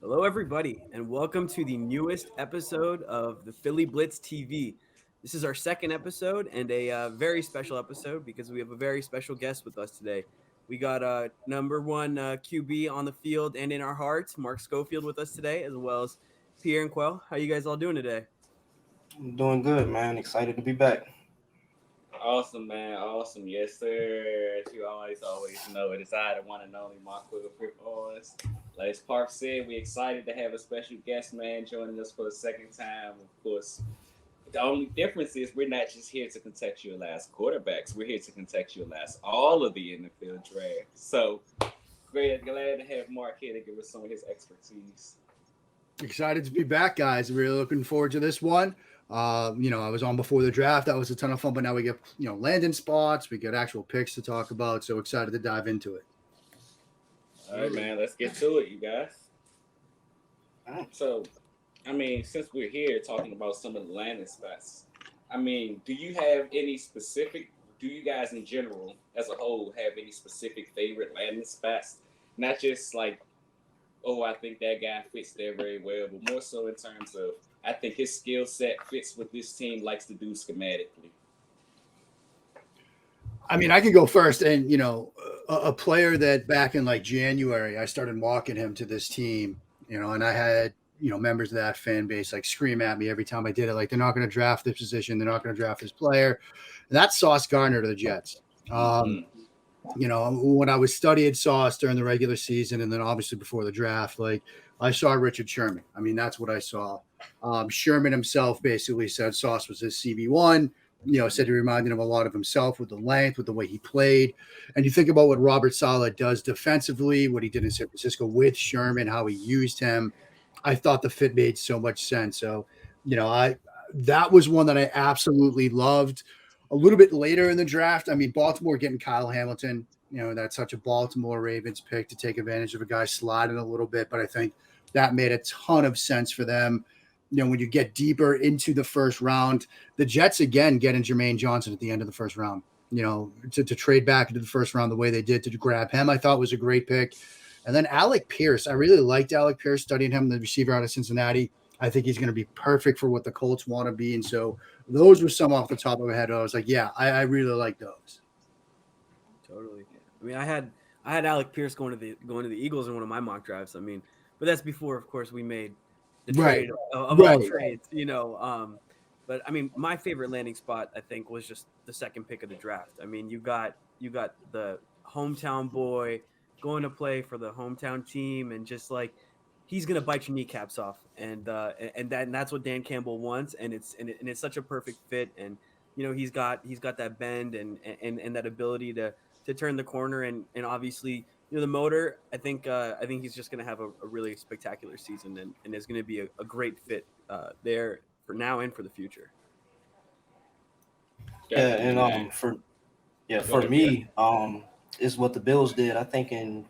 Hello, everybody, and welcome to the newest episode of the Philly Blitz TV. This is our second episode and a very special episode because we have a very special guest with us today. We got number one QB on the field and in our hearts, Mark Schofield, with us today, as well as Pierre and Quell. How you guys all doing today? I'm doing good, man. Excited to be back. Awesome, man. Awesome. Yes, sir. As you always know, it is I, the one and only Mark Williams. Like as Park said, we're excited to have a special guest, man, joining us for the second time. Of course, the only difference is we're not just here to contextualize quarterbacks. We're here to contextualize all of the NFL draft. So, glad to have Mark here to give us some of his expertise. Excited to be back, guys. Really looking forward to this one. I was on before the draft. That was a ton of fun, but now we get, landing spots. We get actual picks to talk about. So excited to dive into it. All right, man. Let's get to it, you guys. So, since we're here talking about some of the landing spots, do you have any specific, do you guys in general, as a whole, have any specific favorite landing spots? Not just like, oh, I think that guy fits there very well, but more so in terms of, I think his skill set fits what this team likes to do schematically. I can go first. And, a player that back in like January, I started mocking him to this team, and I had, members of that fan base like scream at me every time I did it. Like, they're not going to draft this position. They're not going to draft this player. And that's Sauce Gardner to the Jets. When I was studying Sauce during the regular season and then obviously before the draft, like I saw Richard Sherman. That's what I saw. Sherman himself basically said Sauce was his CB1, said he reminded him a lot of himself with the length, with the way he played. And you think about what Robert Saleh does defensively, what he did in San Francisco with Sherman, how he used him. I thought the fit made so much sense. So, that was one that I absolutely loved. A little bit later in the draft, Baltimore getting Kyle Hamilton, that's such a Baltimore Ravens pick to take advantage of a guy sliding a little bit. But I think that made a ton of sense for them. When you get deeper into the first round, the Jets again getting Jermaine Johnson at the end of the first round, to trade back into the first round the way they did to grab him, I thought was a great pick. And then Alec Pierce, I really liked Alec Pierce, studying him, the receiver out of Cincinnati. I think he's going to be perfect for what the Colts want to be. And so those were some off the top of my head. I was like, yeah, I really like those. Totally. I had Alec Pierce going to the Eagles in one of my mock drafts. But that's before, of course, we made the trade of all trades. But my favorite landing spot, I think, was just the second pick of the draft. You got the hometown boy going to play for the hometown team, and just like he's gonna bite your kneecaps off, and that's what Dan Campbell wants, and it's such a perfect fit, and he's got that bend and that ability to turn the corner, and obviously the motor. I think he's just gonna have a really spectacular season, and is gonna be a great fit there for now and for the future. Yeah, and for me, is what the Bills did. I think did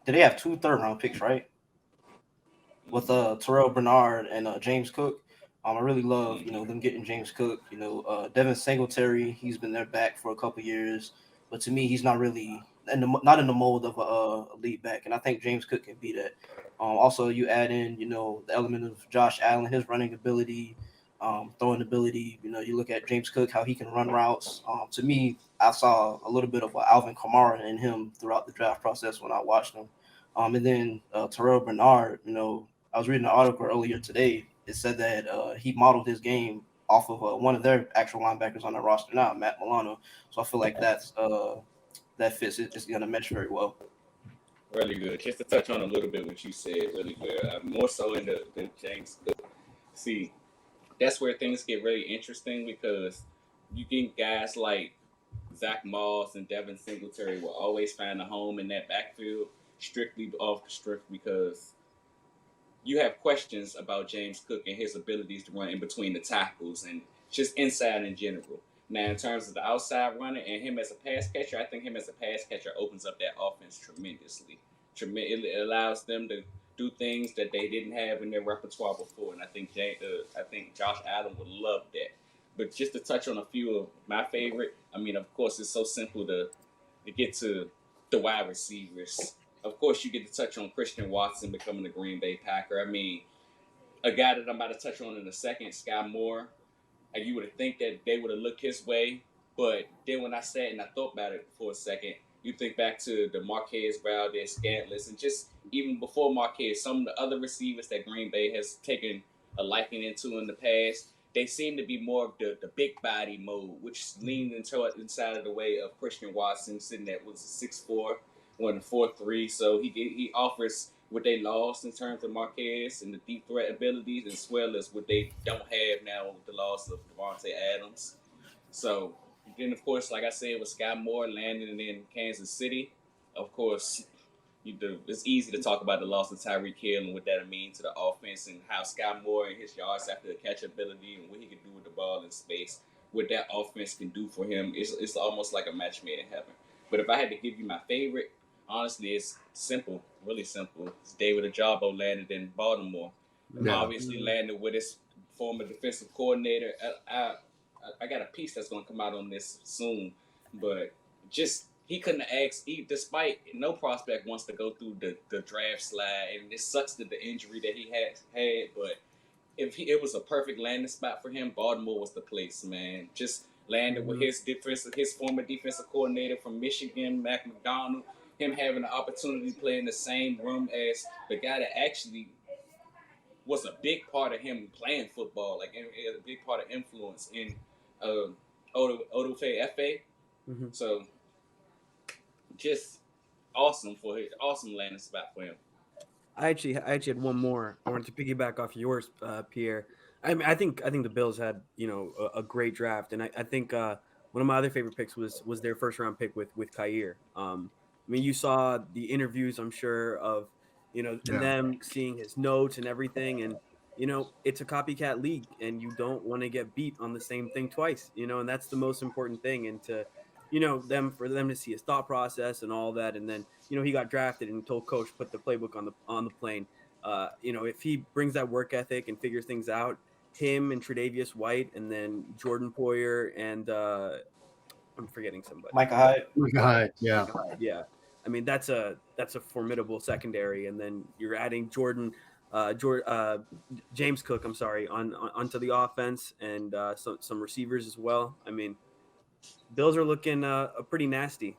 they have 2 third-round picks, right? With Terrell Bernard and James Cook. I really love, them getting James Cook. Devin Singletary, he's been their back for a couple years, but to me, he's not really not in the mold of a lead back, and I think James Cook can be that. Also, you add in, the element of Josh Allen, his running ability, throwing ability. You look at James Cook, how he can run routes. To me, I saw a little bit of Alvin Kamara in him throughout the draft process when I watched him. And then Terrell Bernard, I was reading an article earlier today. It said that he modeled his game off of one of their actual linebackers on their roster now, Matt Milano. So I feel like that fits. It's going to mesh very well. Really good. Just to touch on a little bit what you said, really good. More so in the James Cook. See, that's where things get really interesting because you get guys like Zach Moss and Devin Singletary will always find a home in that backfield strictly off the strip because you have questions about James Cook and his abilities to run in between the tackles and just inside in general. Now, in terms of the outside runner and him as a pass catcher, I think him as a pass catcher opens up that offense tremendously. It allows them to do things that they didn't have in their repertoire before, and I think Josh Allen would love that. But just to touch on a few of my favorite, of course, it's so simple to get to the wide receivers. of course, you get to touch on Christian Watson becoming a Green Bay Packer. I mean, a guy that I'm about to touch on in a second, Sky Moore. And you would think that they would have looked his way, but then when I sat and I thought about it for a second, you think back to the Marquez Valdez Scantless, and just even before Marquez, some of the other receivers that Green Bay has taken a liking into in the past, they seem to be more of the big body mode, which leaned inside of the way of Christian Watson, sitting at was 6'4", 4'3", so he offers what they lost in terms of Marquez and the deep threat abilities, as well as what they don't have now with the loss of Devontae Adams. So then, of course, like I said, with Sky Moore landing in Kansas City, of course, it's easy to talk about the loss of Tyreek Hill and what that means to the offense and how Sky Moore and his yards after the catch ability and what he can do with the ball in space, what that offense can do for him. It's almost like a match made in heaven. But if I had to give you my favorite, honestly, it's simple, really simple. It's David Ajabo landed in Baltimore. Yeah. Obviously landed with his former defensive coordinator. I got a piece that's going to come out on this soon, but just he couldn't ask, despite no prospect wants to go through the draft slide, and it sucks that the injury that he had, but if it was a perfect landing spot for him, Baltimore was the place, man. Just landed with his former defensive coordinator from Michigan, Mac McDonald, him having the opportunity to play in the same room as the guy that actually was a big part of him playing football, like a big part of influence in UDFA. Mm-hmm. So just awesome landing spot for him. I actually had one more. I wanted to piggyback off yours, Pierre. I mean, I think the Bills had a great draft, and I think one of my other favorite picks was their first round pick with Khair. I mean, you saw the interviews, I'm sure, of them seeing his notes and everything, and it's a copycat league, and you don't want to get beat on the same thing twice, and that's the most important thing, and to for them to see his thought process and all that, and then he got drafted and told coach put the playbook on the plane. If he brings that work ethic and figures things out, him and Tre'Davious White, and then Jordan Poyer and I'm forgetting somebody. Micah Hyde. Yeah. Yeah. I mean, that's a formidable secondary, and then you're adding James Cook, onto the offense, and some receivers as well. I mean, Bills are looking pretty nasty.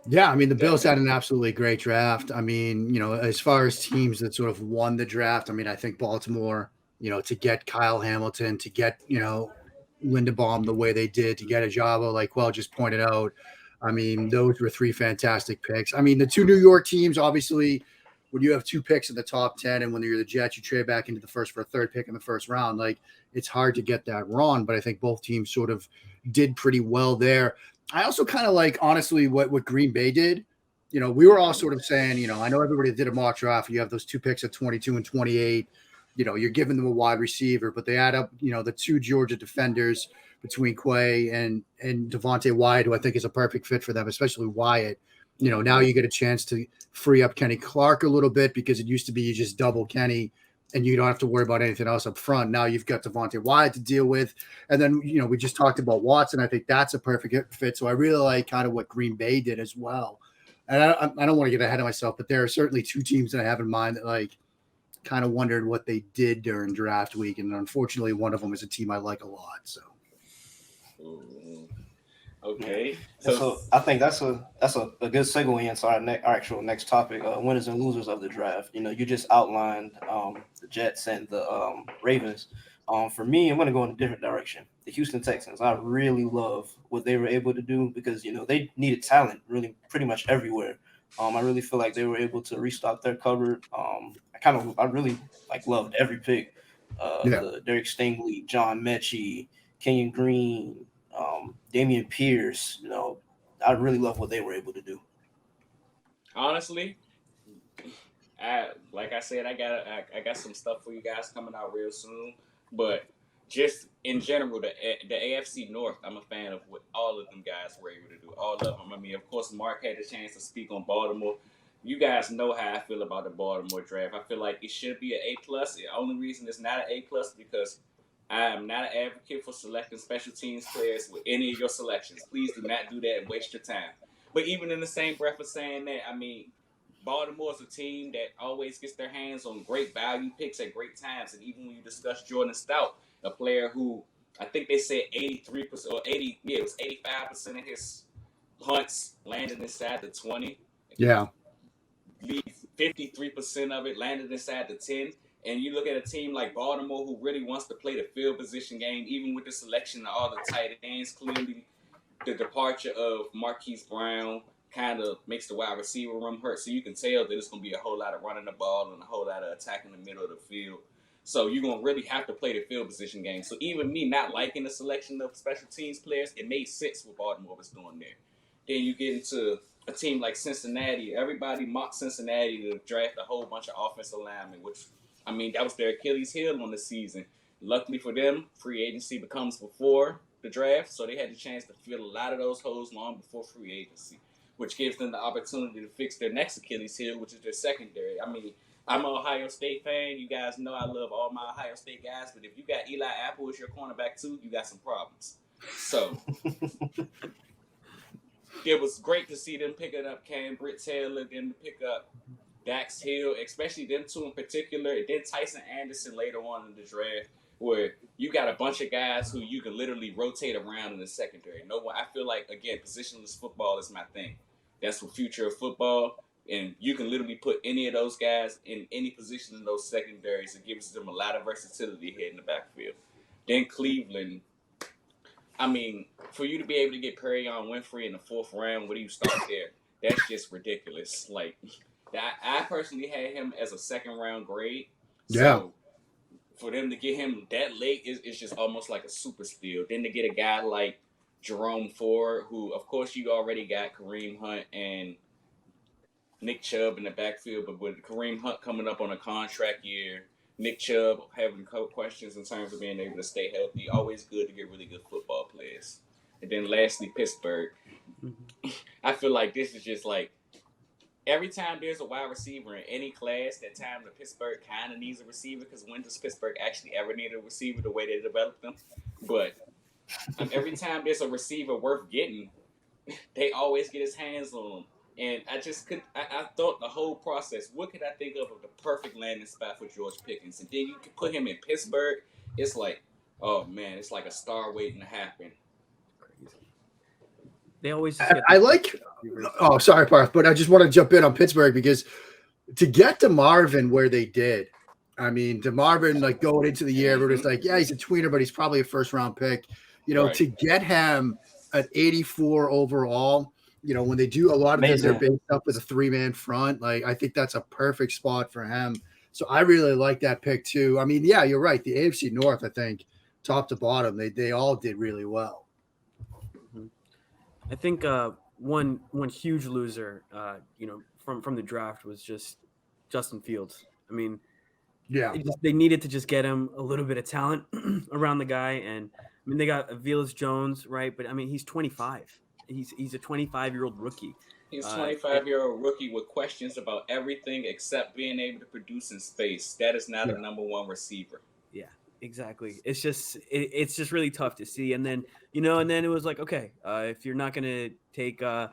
Yeah, I mean, the Bills had an absolutely great draft. I mean, as far as teams that sort of won the draft, I mean, I think Baltimore, to get Kyle Hamilton, to get, Linderbaum the way they did, to get Ajabo, like Quell just pointed out. I mean, those were three fantastic picks. I mean, the two New York teams, obviously, when you have two picks in the top 10 and when you're the Jets, you trade back into the first for a third pick in the first round. Like, it's hard to get that wrong, but I think both teams sort of did pretty well there. I also kind of like, honestly, what Green Bay did. We were all sort of saying, I know everybody did a mock draft. You have those two picks at 22 and 28. You're giving them a wide receiver, but they add up, the two Georgia defenders between Quay and Devontae Wyatt, who I think is a perfect fit for them, especially Wyatt. Now you get a chance to free up Kenny Clark a little bit, because it used to be you just double Kenny and you don't have to worry about anything else up front. Now you've got Devontae Wyatt to deal with. And then, we just talked about Watson. I think that's a perfect fit. So I really like kind of what Green Bay did as well. And I don't want to get ahead of myself, but there are certainly two teams that I have in mind that like kind of wondered what they did during draft week. And unfortunately, one of them is a team I like a lot. So. Okay. So I think that's a good segue into our actual next topic, winners and losers of the draft. You just outlined the Jets and the Ravens. For me, I'm going to go in a different direction. The Houston Texans. I really love what they were able to do, because they needed talent really pretty much everywhere. I really feel like they were able to restock their cupboard. I really loved every pick. The Derek Stingley, John Mechie, Kenyon Green, Damian Pierce. I really love what they were able to do. Honestly, like I said, I got some stuff for you guys coming out real soon. But just in general, the AFC North, I'm a fan of what all of them guys were able to do. All of them. I mean, of course, Mark had the chance to speak on Baltimore. You guys know how I feel about the Baltimore draft. I feel like it should be an A+. The only reason it's not an A+ because I am not an advocate for selecting special teams players with any of your selections. Please do not do that and waste your time. But even in the same breath of saying that, I mean, Baltimore's a team that always gets their hands on great value picks at great times. And even when you discuss Jordan Stout, a player who I think they said 83% or 80, yeah, it was 85% of his punts landed inside the 20. Yeah. 53% of it landed inside the 10. And you look at a team like Baltimore who really wants to play the field position game, even with the selection of all the tight ends. Clearly, the departure of Marquise Brown kind of makes the wide receiver room hurt. So you can tell that it's going to be a whole lot of running the ball and a whole lot of attacking the middle of the field. So you're going to really have to play the field position game. So even me not liking the selection of special teams players, it made sense what Baltimore was doing there. Then you get into a team like Cincinnati. Everybody mocked Cincinnati to draft a whole bunch of offensive linemen, which, I mean, that was their Achilles heel on the season. Luckily for them, free agency becomes before the draft, so they had the chance to fill a lot of those holes long before free agency, which gives them the opportunity to fix their next Achilles heel, which is their secondary. I mean, I'm an Ohio State fan. You guys know I love all my Ohio State guys, but if you got Eli Apple as your cornerback too, you got some problems. So it was great to see them picking up Cam Britt Taylor, then to pick up Dax Hill, especially them two in particular, and then Tyson Anderson later on in the draft, where you got a bunch of guys who you can literally rotate around in the secondary. No one, I feel like, again, positionless football is my thing. That's the future of football, and you can literally put any of those guys in any position in those secondaries. It gives them a lot of versatility here in the backfield. Then Cleveland, I mean, for you to be able to get Perion Winfrey in the 4th round, where do you start there? That's just ridiculous. Like, I personally had him as a 2nd round grade. So yeah. For them to get him that late is just almost like a super steal. Then to get a guy like Jerome Ford, who, of course, you already got Kareem Hunt and Nick Chubb in the backfield, but with Kareem Hunt coming up on a contract year, Nick Chubb having questions in terms of being able to stay healthy, always good to get really good football players. And then lastly, Pittsburgh. I feel like this is just like, every time there's a wide receiver in any class, that time the Pittsburgh kind of needs a receiver, because when does Pittsburgh actually ever need a receiver the way they develop them? But every time there's a receiver worth getting, they always get his hands on them. And I thought the whole process, what could I think of the perfect landing spot for George Pickens? And then you can put him in Pittsburgh. It's like, oh man, it's like a star waiting to happen. They always just I like – oh, sorry, Parth, but I just want to jump in on Pittsburgh because to get DeMarvin where they did, I mean, DeMarvin, like, going into the year, everybody's like, yeah, he's a tweener, but he's probably a 1st-round pick. You know, right. To get him at 84 overall, you know, when they do a lot of this, they're based up with a 3-man front. Like, I think that's a perfect spot for him. So I really like that pick too. I mean, yeah, you're right. The AFC North, I think, top to bottom, they all did really well. I think one huge loser, you know, from the draft was just Justin Fields. I mean, yeah, they needed to just get him a little bit of talent around the guy, and I mean they got Velus Jones, right? But I mean he's 25. He's a 25-year-old rookie. He's a 25-year-old rookie with questions about everything except being able to produce in space. That is not a number 1 receiver. Yeah. Exactly. It's just really tough to see. And then, you know, and then it was like, okay, if you're not going to take a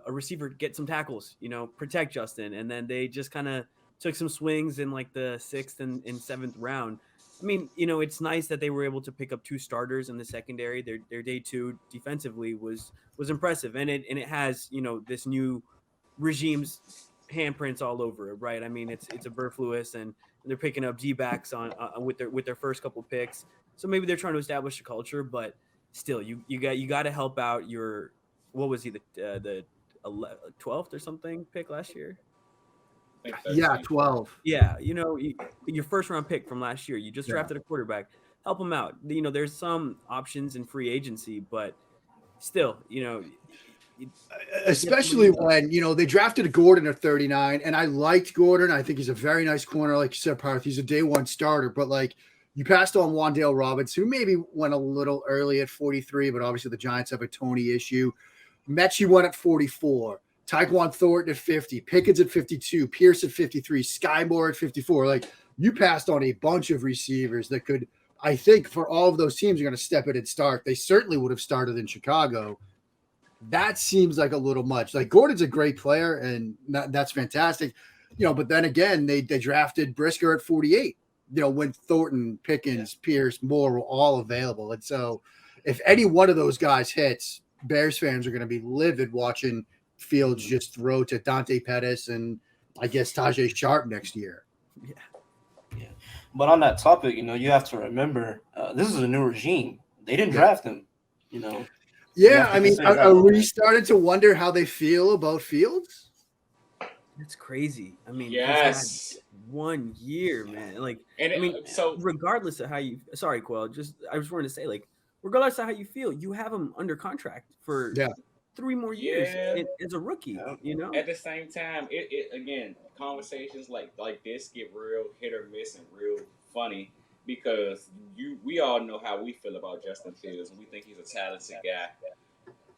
receiver, get some tackles, you know, protect Justin. And then they just kind of took some swings in like the 6th and 7th round. I mean, you know, it's nice that they were able to pick up 2 starters in the secondary. Their day 2 defensively was impressive. And it has, you know, this new regime's handprints all over it, right? I mean, it's a Burflewis, and they're picking up D-backs on with their first couple picks. So maybe they're trying to establish a culture, but still, you got to help out your, what was he, the 12th or something pick last year? Yeah, 12. Yeah, you know, your 1st-round pick from last year. You just drafted a quarterback. Help him out. You know, there's some options in free agency, but still, you know. Especially when, you know, they drafted Gordon at 39, and I liked Gordon. I think he's a very nice corner, like you said, Parth. He's a day 1 starter, but like you passed on Wan'Dale Robinson, who maybe went a little early at 43, but obviously the Giants have a Tony issue. Mechie went at 44, Tyquan Thornton at 50, Pickens at 52, Pierce at 53, Sky Moore at 54. Like, you passed on a bunch of receivers that could, I think, for all of those teams are going to step in and start. They certainly would have started in Chicago. that seems like a little much. Like Gordon's a great player, and that's fantastic, But then again, they drafted Brisker at 48. When Thornton, Pickens, Pierce, Moore were all available, and so if any one of those guys hits, Bears fans are going to be livid watching Fields just throw to Dante Pettis and I guess Tajay Sharp next year. Yeah. But on that topic, you have to remember this is a new regime. They didn't draft him. Yeah, I mean, are we starting to wonder how they feel about Fields? It's crazy. I mean, yes, he's had 1 year, man. Like, and I mean, so regardless of how you, sorry, Quell, I just wanted to say, like, regardless of how you feel, you have him under contract for 3 more years as a rookie. At the same time, it again, conversations like this get real hit or miss and real funny because we all know how we feel about Justin Fields and we think he's a talented guy.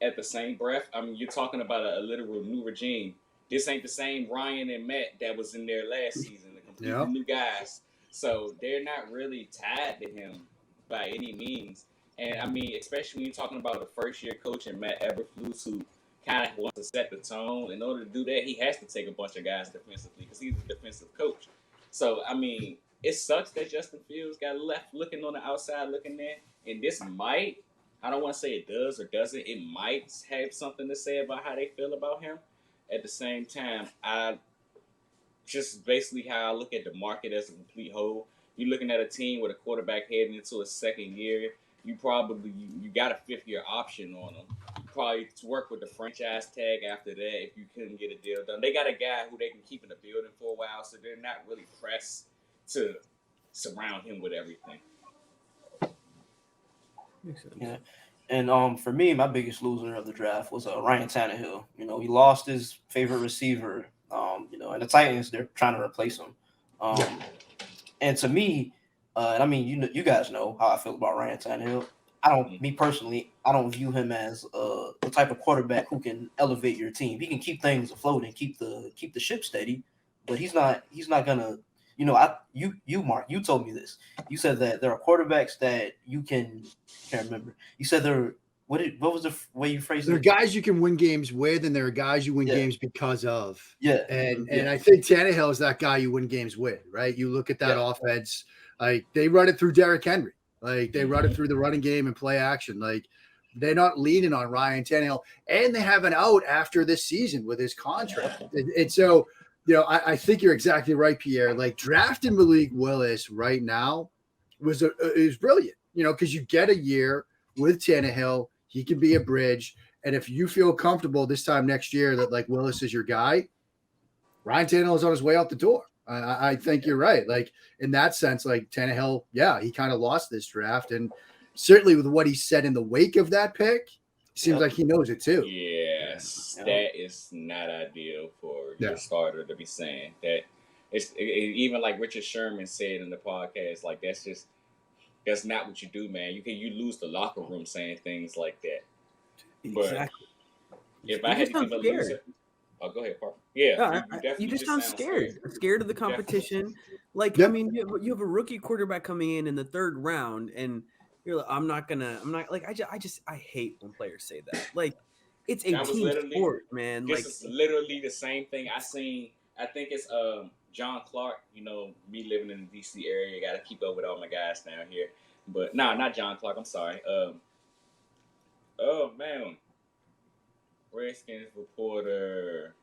At the same breath, I mean, you're talking about a literal new regime. This ain't the same Ryan and Matt that was in there last season. The completely new guys. So they're not really tied to him by any means. And I mean, especially when you're talking about a first-year coach and Matt Eberflus, who kind of wants to set the tone. In order to do that, he has to take a bunch of guys defensively because he's a defensive coach. So, I mean, it sucks that Justin Fields got left looking on the outside looking there. And this might, I don't want to say it does or doesn't, it might have something to say about how they feel about him. At the same time, I just basically how I look at the market as a complete whole. You're looking at a team with a quarterback heading into a second year. You probably you got a 5th-year option on them. You probably work with the franchise tag after that if you couldn't get a deal done. They got a guy who they can keep in the building for a while, so they're not really pressed to surround him with everything. Makes sense. Yeah. And for me, my biggest loser of the draft was Ryan Tannehill. He lost his favorite receiver. And the Titans, they're trying to replace him. And to me, and I mean, you guys know how I feel about Ryan Tannehill. Me personally, I don't view him as the type of quarterback who can elevate your team. He can keep things afloat and keep the ship steady, but he's not gonna. Mark, you told me this. You said that there are quarterbacks that you can't remember. You said what was the way you phrased it? There are guys you can win games with, and there are guys you win games because of. Yeah. And I think Tannehill is that guy you win games with, right? You look at that offense, like they run it through Derrick Henry. Like they run it through the running game and play action. Like they're not leaning on Ryan Tannehill, and they have an out after this season with his contract. And so, I think you're exactly right, Pierre. Like drafting Malik Willis right now is brilliant, because you get a year with Tannehill. He can be a bridge. And if you feel comfortable this time next year that like Willis is your guy, Ryan Tannehill is on his way out the door. I think you're right. Like in that sense, like Tannehill, he kind of lost this draft. And certainly with what he said in the wake of that pick, seems like he knows it too. Yes, that is not ideal for your starter to be saying that. Even like Richard Sherman said in the podcast, like that's not what you do, man. You lose the locker room saying things like that. Exactly. But if I had to give a loser, go ahead, Parker. Yeah, you just sound scared of the competition. Like I mean, you have a rookie quarterback coming in the 3rd round, and you're like, I hate when players say that. Like it's a team sport, man. This is literally the same thing I seen. I think it's John Clark. Me living in the DC area, got to keep up with all my guys down here. But not John Clark. I'm sorry. Oh man, Redskins reporter.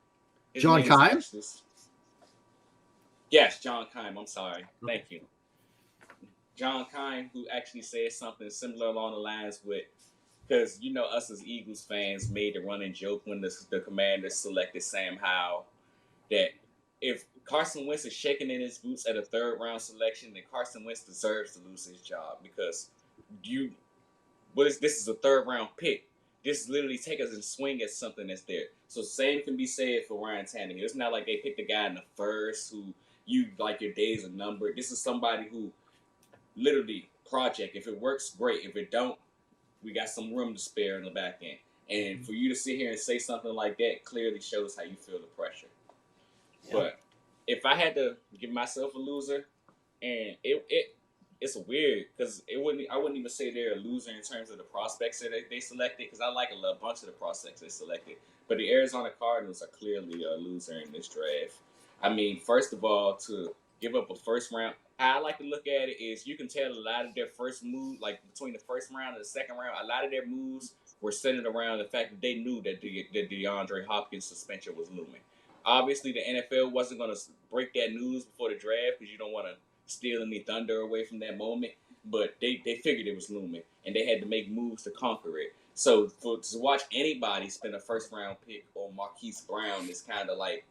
John Keim? Yes, John Keim. I'm sorry. Thank you. John Keim, who actually said something similar along the lines with, because us as Eagles fans made the running joke when the Commanders selected Sam Howell that if Carson Wentz is shaking in his boots at a 3rd round selection, then Carson Wentz deserves to lose his job because this is a 3rd round pick. This literally take us and swing at something that's there. So same can be said for Ryan Tannehill. It's not like they picked a guy in the 1st who your days are numbered. This is somebody who literally project. If it works, great. If it don't, we got some room to spare in the back end. And for you to sit here and say something like that clearly shows how you feel the pressure. Yeah. But if I had to give myself a loser, and it's weird because I wouldn't even say they're a loser in terms of the prospects that they selected, because I like a bunch of the prospects they selected. But the Arizona Cardinals are clearly a loser in this draft. I mean, first of all, to give up a first round, how I like to look at it is you can tell a lot of their first move, like between the first round and the second round, a lot of their moves were centered around the fact that they knew that the DeAndre Hopkins suspension was looming. Obviously, the NFL wasn't going to break that news before the draft because you don't want to steal any thunder away from that moment. But they figured it was looming, and they had to make moves to conquer it. So to watch anybody spend a first round pick on Marquise Brown is kind of like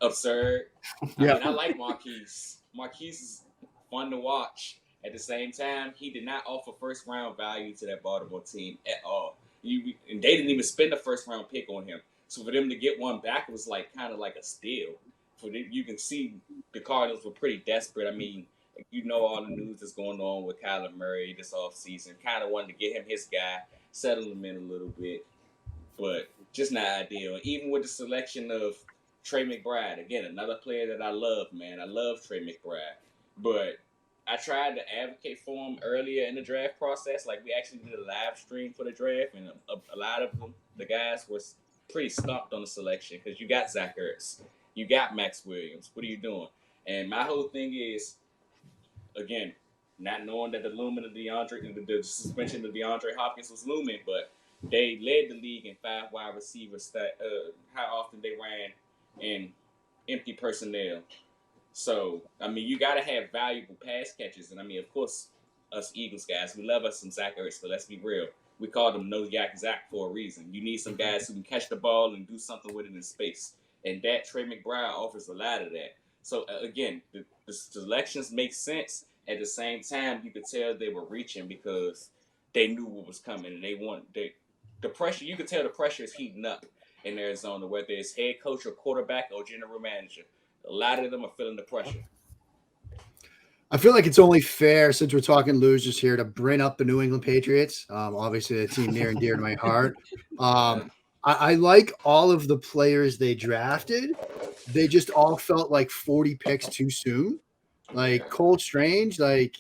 absurd. I mean, I like Marquise. Marquise is fun to watch. At the same time, he did not offer first round value to that Baltimore team at all. And they didn't even spend a first round pick on him. So for them to get one back, it was like kind of like a steal. You can see the Cardinals were pretty desperate. I mean, you know all the news that's going on with Kyler Murray this offseason. Kind of wanted to get him his guy, settle him in a little bit, but just not ideal. Even with the selection of Trey McBride, again, another player that I love, man. I love Trey McBride, but I tried to advocate for him earlier in the draft process. Like, we actually did a live stream for the draft, and a lot of them, the guys were pretty stumped on the selection because you got Zach Ertz, you got Max Williams. What are you doing? And my whole thing is, again, not knowing that the suspension of DeAndre Hopkins was looming, but they led the league in 5 wide receivers. How often they ran in empty personnel. So, I mean, you got to have valuable pass catches. And, I mean, of course, us Eagles guys, we love us some Zach Ertz, but let's be real. We call them No Yak Zach for a reason. You need some guys who can catch the ball and do something with it in space. And that Trey McBride offers a lot of that. So, again, the selections make sense. At the same time, you could tell they were reaching because they knew what was coming. And the pressure, you could tell the pressure is heating up in Arizona, whether it's head coach or quarterback or general manager. A lot of them are feeling the pressure. I feel like it's only fair, since we're talking losers here, to bring up the New England Patriots. Obviously, a team near and dear to my heart. I like all of the players they drafted. They just all felt like 40 picks too soon. Like Cole Strange, like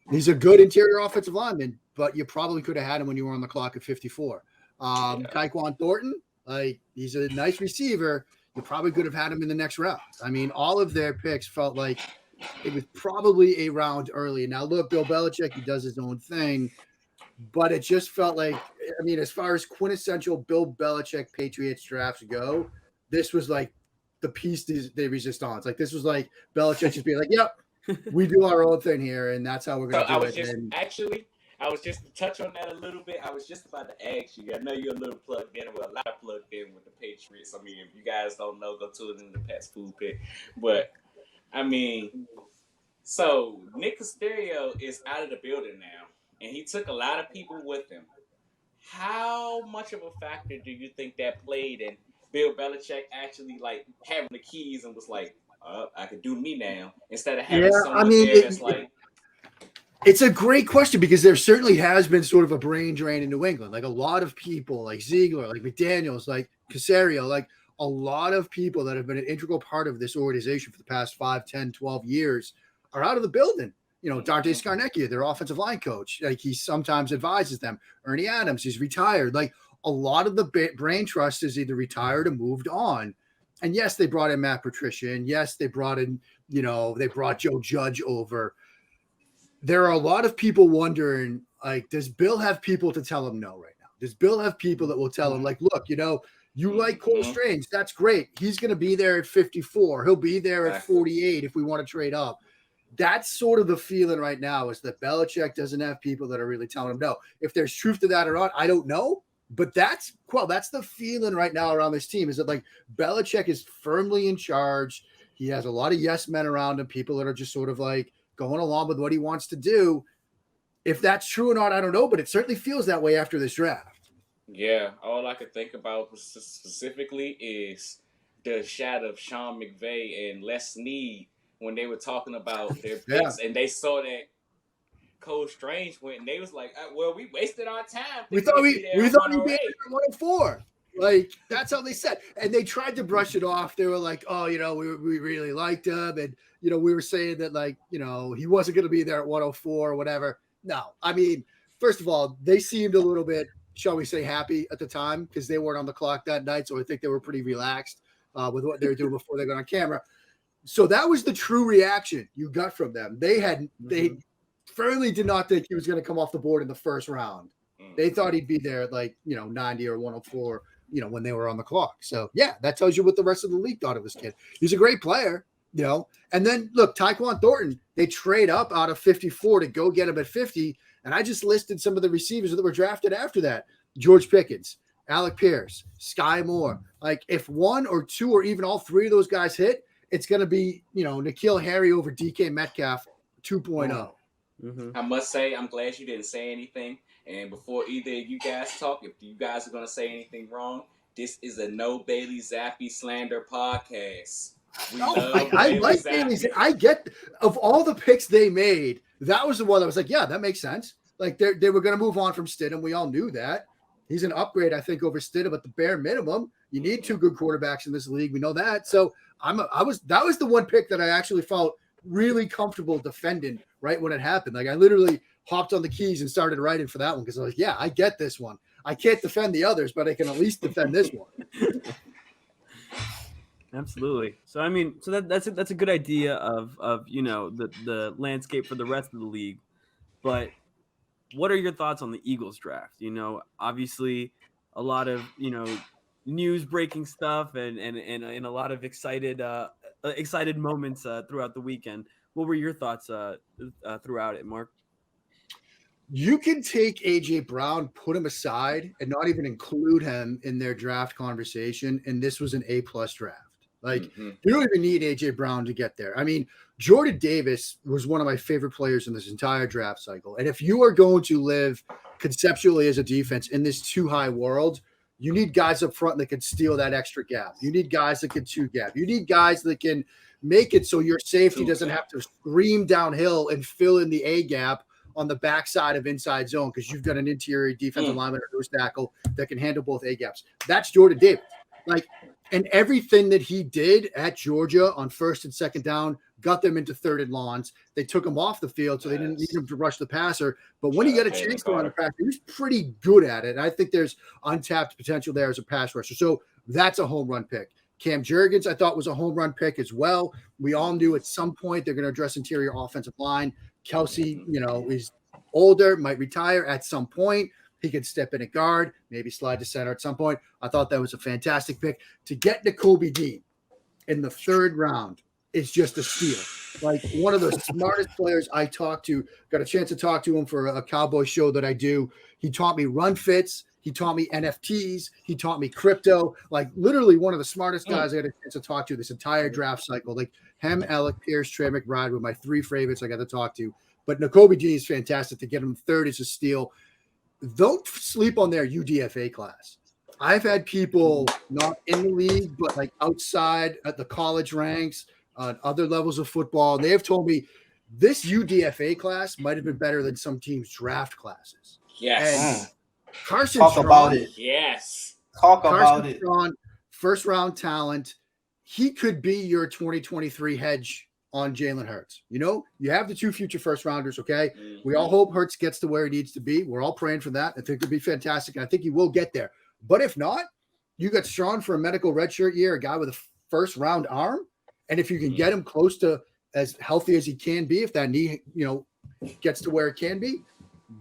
he's a good interior offensive lineman, but you probably could have had him when you were on the clock at 54. Tyquan Thornton, like he's a nice receiver. You probably could have had him in the next round. I mean, all of their picks felt like it was probably a round early. Now, look, Bill Belichick, he does his own thing, but it just felt like, I mean, as far as quintessential Bill Belichick Patriots drafts go, this was like the piece de resistance. Like, this was like Belichick just being like, yep, we do our own thing here, and that's how we're going to do it. I was just to touch on that a little bit. I was just about to ask you. I know you're a little plugged in, a lot plugged in with the Patriots. I mean, if you guys don't know, go to it in the Pat's Food Pit. But, I mean, so Nick Caserio is out of the building now, and he took a lot of people with him. How much of a factor do you think that played in Bill Belichick actually, like, having the keys and was like, I could do me now, instead of having someone there that's like... It's a great question, because there certainly has been sort of a brain drain in New England. Like, a lot of people, like Ziegler, like McDaniels, like Caserio, like a lot of people that have been an integral part of this organization for the past 5, 10, 12 years are out of the building. You know, Dante Scarnecchia, their offensive line coach, like he sometimes advises them. Ernie Adams, he's retired. Like, a lot of the brain trust is either retired or moved on. And yes, they brought in Matt Patricia. And yes, they brought in, you know, they brought Joe Judge over. There are a lot of people wondering, like, does Bill have people to tell him no right now? Does Bill have people that will tell him, like, look, you know, you like Cole Strange. That's great. He's going to be there at 54. He'll be there at 48 if we want to trade up. That's sort of the feeling right now, is that Belichick doesn't have people that are really telling him no. If there's truth to that or not, I don't know. But that's the feeling right now around this team, is that, like, Belichick is firmly in charge. He has a lot of yes men around him, people that are just sort of like going along with what he wants to do. If that's true or not, I don't know, but it certainly feels that way after this draft. Yeah, all I could think about specifically is the shot of Sean McVay and Les Snead when they were talking about their picks, and they saw that Cole Strange went, and they was like, well, we wasted our time. We thought we did 104. Like, that's how they said. And they tried to brush it off. They were like, oh, we really liked him. And, we were saying that, like, he wasn't going to be there at 104 or whatever. No, I mean, first of all, they seemed a little bit, shall we say, happy at the time because they weren't on the clock that night. So I think they were pretty relaxed with what they were doing before they got on camera. So that was the true reaction you got from them. They firmly did not think he was going to come off the board in the first round. They thought he'd be there at like, 90 or 104, when they were on the clock. So, yeah, that tells you what the rest of the league thought of this kid. He's a great player, And then, look, Tyquan Thornton, they trade up out of 54 to go get him at 50. And I just listed some of the receivers that were drafted after that. George Pickens, Alec Pierce, Sky Moore. Like, if one or two or even all three of those guys hit, it's going to be, N'Keal Harry over DK Metcalf 2.0. I must say, I'm glad you didn't say anything. And before either of you guys talk, if you guys are going to say anything wrong, this is a No Bailey Zappi slander podcast. I like Bailey. I get, of all the picks they made, that was the one that was like, yeah, that makes sense. Like, they were going to move on from Stidham. We all knew that. He's an upgrade, I think, over Stidham at the bare minimum. You need two good quarterbacks in this league. We know that. So that was the one pick that I actually felt really comfortable defending right when it happened. Like, I literally hopped on the keys and started writing for that one because I was like, yeah, I get this one. I can't defend the others, but I can at least defend this one. Absolutely. So I mean, that's a good idea of the landscape for the rest of the league. But what are your thoughts on the Eagles draft? Obviously a lot of news breaking stuff and a lot of excited moments throughout the weekend. What were your thoughts throughout it, Mark? You can take AJ Brown, put him aside, and not even include him in their draft conversation. And this was an A+ draft. Like, you don't even need AJ Brown to get there. I mean, Jordan Davis was one of my favorite players in this entire draft cycle. And if you are going to live conceptually as a defense in this too high world, you need guys up front that can steal that extra gap. You need guys that can two gap. You need guys that can make it so your safety doesn't have to scream downhill and fill in the A gap on the backside of inside zone because you've got an interior defensive lineman or nose tackle that can handle both A gaps. That's Jordan Davis. Like, and everything that he did at Georgia on first and second down got them into third and longs. They took him off the field, so they didn't need him to rush the passer. But when he got a chance to run the passer, he was pretty good at it. And I think there's untapped potential there as a pass rusher. So that's a home run pick. Cam Jurgens, I thought, was a home run pick as well. We all knew at some point they're going to address interior offensive line. Kelsey, is older, might retire at some point. He could step in at guard, maybe slide to center at some point. I thought that was a fantastic pick. To get Nakobe Dean in the third round is just a steal. Like, one of the smartest players I talked to, got a chance to talk to him for a Cowboy show that I do. He taught me run fits. He taught me NFTs. He taught me crypto. Like, literally one of the smartest guys I got a chance to talk to this entire draft cycle. Like, him, Alec Pierce, Trey McBride were my three favorites I got to talk to. But Nakobe Dean is fantastic. To get him third is a steal. Don't sleep on their UDFA class. I've had people not in the league, but like outside at the college ranks, on other levels of football. They have told me this UDFA class might have been better than some teams' draft classes. Yes. And Carson Talk Strong, about it. Yes. Talk Carson about it. Strong, first round talent. He could be your 2023 hedge on Jalen Hurts. You have the two future first rounders. Okay. We all hope Hurts gets to where he needs to be. We're all praying for that. I think it'll be fantastic. And I think he will get there. But if not, you got Strong for a medical redshirt year, a guy with a first round arm. And if you can get him close to as healthy as he can be, if that knee, gets to where it can be,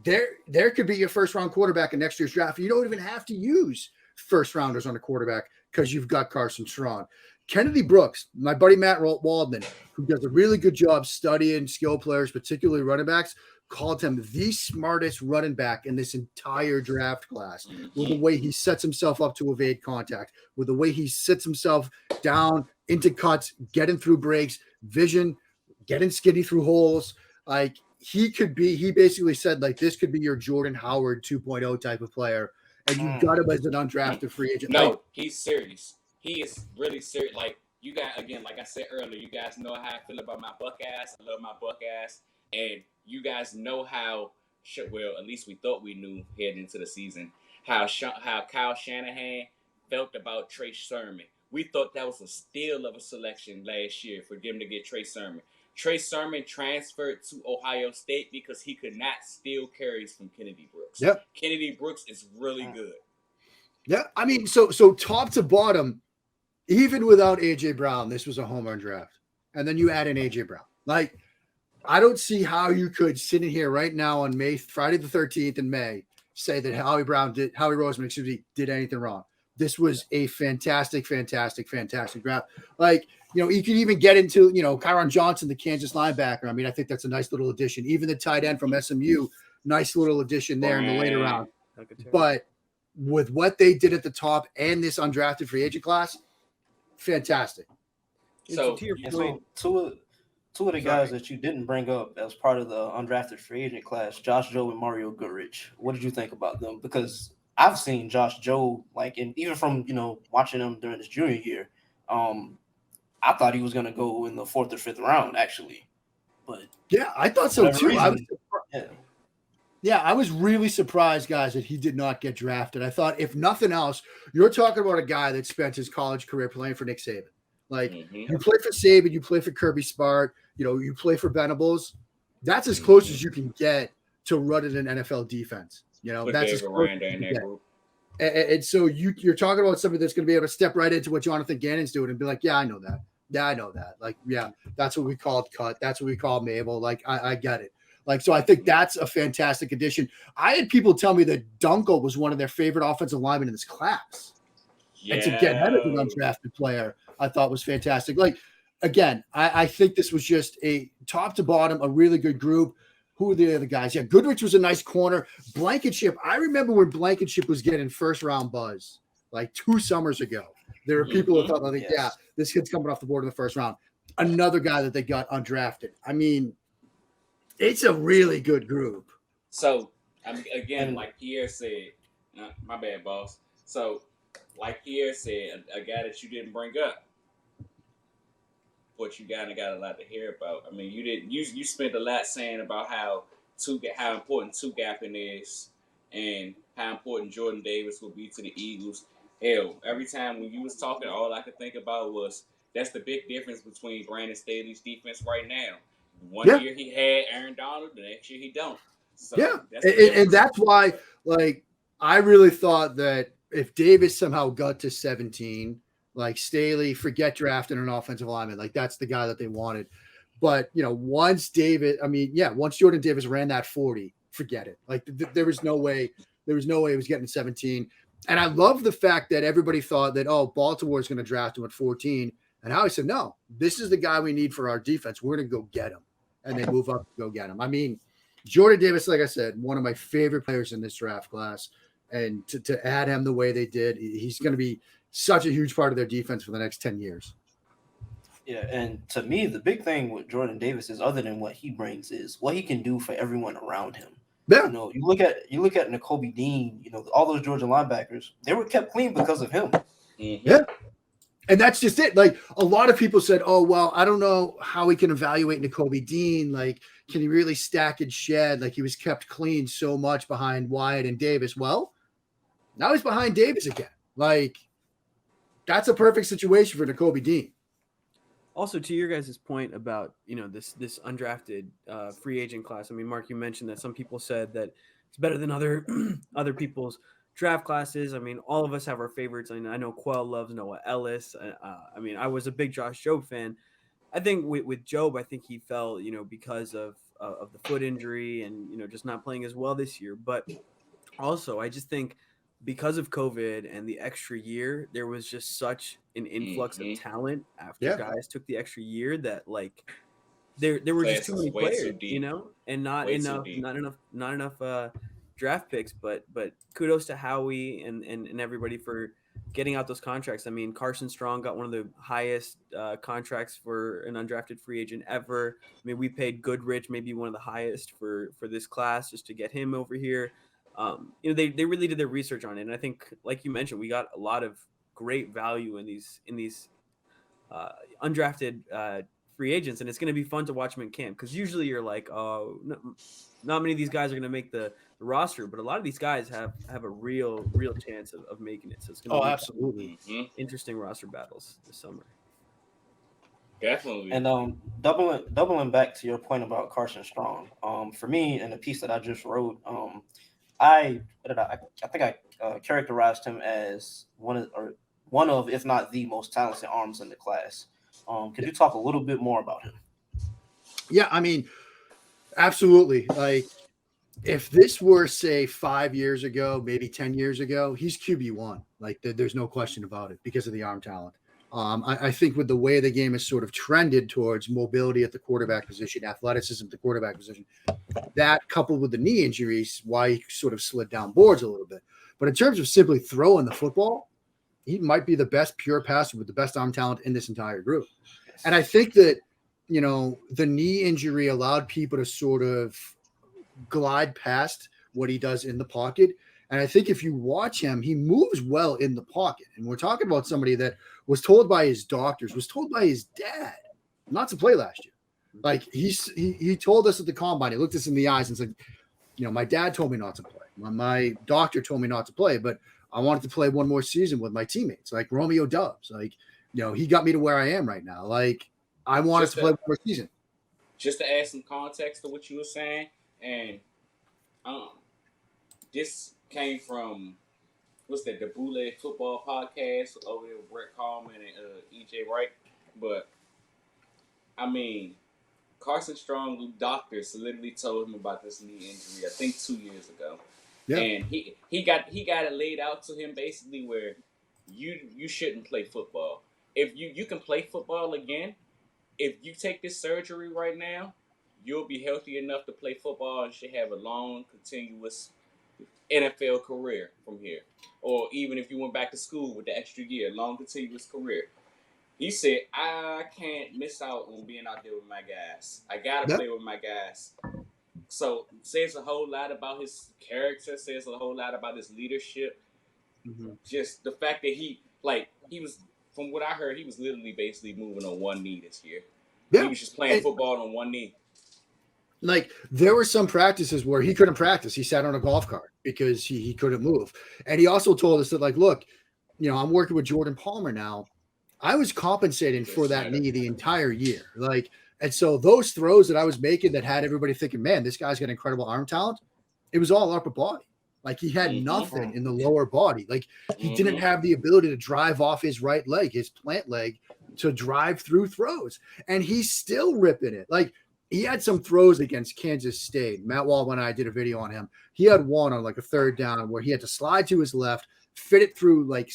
there could be your first round quarterback in next year's draft. You don't even have to use first rounders on a quarterback because you've got Carson Strong. Kennedy Brooks, my buddy Matt Waldman, who does a really good job studying skill players, particularly running backs, called him the smartest running back in this entire draft class with the way he sets himself up to evade contact, with the way he sits himself down into cuts, getting through breaks, vision, getting skinny through holes. Like, he basically said, like, this could be your Jordan Howard 2.0 type of player, and you got him as an undrafted free agent. No, he's serious. He is really serious. Like, you guys, again, like I said earlier, you guys know how I feel about my buck ass. I love my buck ass. And you guys know how, well, at least we thought we knew heading into the season, how Kyle Shanahan felt about Trey Sermon. We thought that was a steal of a selection last year for them to get Trey Sermon. Trey Sermon transferred to Ohio State because he could not steal carries from Kennedy Brooks. Yep. Kennedy Brooks is really good. Yeah, I mean, so top to bottom, even without AJ Brown, this was a home run draft. And then you add in AJ Brown. Like, I don't see how you could sit in here right now on Friday the 13th in May, say that Howie Roseman, did anything wrong. This was a fantastic draft. Like, you know, you can even get into, you know, Kyron Johnson, the Kansas linebacker. I mean, I think that's a nice little addition. Even the tight end from SMU, nice little addition there in the later round. But with what they did at the top and this undrafted free agent class, fantastic. So, to your And point, so two of the guys that you didn't bring up as part of the undrafted free agent class, Josh Joe and Mario Goodrich. What did you think about them? Because I've seen Josh Joe, like, and even from, you know, watching him during his junior year, I thought he was going to go in the 4th or 5th round, actually. But yeah, I thought so too. I was really surprised, guys, that he did not get drafted. I thought, if nothing else, you're talking about a guy that spent his college career playing for Nick Saban. Like, you play for Saban, you play for Kirby Smart, you know, you play for Venables. That's as close as you can get to running an NFL defense. You know, that's as close as you can get. And so you're talking about somebody that's going to be able to step right into what Jonathan Gannon's doing and be like, yeah, I know that. Yeah, I know that. Like, yeah, that's what we called cut. That's what we call Mabel. Like, I get it. Like, so I think that's a fantastic addition. I had people tell me that Dunkel was one of their favorite offensive linemen in this class. Yeah. And to get him as an undrafted player, I thought was fantastic. Like, again, I think this was just a top to bottom, a really good group. Who are the other guys? Yeah, Goodrich was a nice corner. Blankenship, I remember when Blankenship was getting first round buzz like 2 summers ago. There were people who thought, like, yeah, this kid's coming off the board in the first round. Another guy that they got undrafted. I mean, it's a really good group. So, again, like Pierre said, my bad, boss. So, like Pierre said, a guy that you didn't bring up, but you got a lot to hear about. I mean, you spent a lot saying about how important two gapping is and how important Jordan Davis will be to the Eagles. Hell, every time when you was talking, all I could think about was that's the big difference between Brandon Staley's defense right now. One year he had Aaron Donald, the next year he don't. So and that's why, like, I really thought that if Davis somehow got to 17, like, Staley, forget drafting an offensive lineman. Like, that's the guy that they wanted. But, you know, once Jordan Davis ran that 40, forget it. Like, there was no way he was getting 17. And I love the fact that everybody thought that, Baltimore's going to draft him at 14. And Howie said, no, this is the guy we need for our defense. We're going to go get him. And they move up to go get him. I mean, Jordan Davis, like I said, one of my favorite players in this draft class. And to add him the way they did, he's going to be such a huge part of their defense for the next 10 years. Yeah, and to me, the big thing with Jordan Davis is, other than what he brings, is what he can do for everyone around him. Yeah. You know, you look at Nakobe Dean, you know, all those Georgia linebackers, they were kept clean because of him. Yeah. And that's just it. Like, a lot of people said, oh, well, I don't know how we can evaluate Nakobe Dean. Like, can he really stack and shed? Like, he was kept clean so much behind Wyatt and Davis. Well, now he's behind Davis again. Like, that's a perfect situation for Nakobe Dean. Also, to your guys' point about, you know, this undrafted free agent class. I mean, Mark, you mentioned that some people said that it's better than other people's draft classes. I mean, all of us have our favorites. I know Quell loves Noah Ellis. I mean, I was a big Josh Jobe fan. I think with Jobe, I think he fell, you know, because of the foot injury and, you know, just not playing as well this year. But also, I just think because of COVID and the extra year, there was just such an influx of talent after guys took the extra year that, like, there were just too many players, you know, and not enough draft picks. But kudos to Howie and everybody for getting out those contracts. I mean, Carson Strong got one of the highest contracts for an undrafted free agent ever. I mean, we paid Goodrich maybe one of the highest for this class just to get him over here. You know, they really did their research on it, and I think, like you mentioned, we got a lot of great value in these undrafted free agents, and it's going to be fun to watch them in camp, because usually you're like, oh, no, not many of these guys are going to make the roster, but a lot of these guys have a real chance of making it. So it's going to Oh, be absolutely. interesting roster battles this summer. Definitely. And doubling back to your point about Carson Strong, for me in the piece that I just wrote, I think I characterized him as one of, if not the most talented arms in the class. Could you talk a little bit more about him? Yeah, I mean, absolutely. Like, if this were, say, 5 years ago, maybe 10 years ago, he's QB1. Like, there's no question about it because of the arm talent. I think with the way the game has sort of trended towards mobility at the quarterback position, athleticism at the quarterback position, that coupled with the knee injuries, why he sort of slid down boards a little bit. But in terms of simply throwing the football, he might be the best pure passer with the best arm talent in this entire group. And I think that, the knee injury allowed people to sort of glide past what he does in the pocket. And I think if you watch him, he moves well in the pocket. And we're talking about somebody that was told by his doctors, was told by his dad not to play last year. Like he told us at the combine, he looked us in the eyes and said, my dad told me not to play. My doctor told me not to play, but I wanted to play one more season with my teammates, like Romeo Dubs. Like, he got me to where I am right now. Like, I wanted to play one more season. Just to add some context to what you were saying, and this came from what's that, the Bootleg Football Podcast over there with Brett Coleman and EJ Wright. But I mean, Carson Strong doctors literally told him about this knee injury, I think 2 years ago. Yeah. And he got it laid out to him basically where you shouldn't play football. If you can play football again, if you take this surgery right now, you'll be healthy enough to play football and should have a long, continuous NFL career from here. Or even if you went back to school with the extra year, long, continuous career. He said, I can't miss out on being out there with my guys. I got to play with my guys. So says a whole lot about his character, says a whole lot about his leadership. Mm-hmm. Just the fact that he was, from what I heard, he was literally basically moving on one knee this year. Yeah. He was just playing football on one knee. Like, there were some practices where he couldn't practice. He sat on a golf cart because he couldn't move. And he also told us that, like, look, I'm working with Jordan Palmer now. I was compensating for that knee the entire year. Like, and so those throws that I was making that had everybody thinking, man, this guy's got incredible arm talent, it was all upper body. Like, he had nothing in the lower body. Like, he didn't have the ability to drive off his right leg, his plant leg, to drive through throws. And he's still ripping it. Like, he had some throws against Kansas State. Matt Waldman and I did a video on him. He had one on like a third down where he had to slide to his left, fit it through like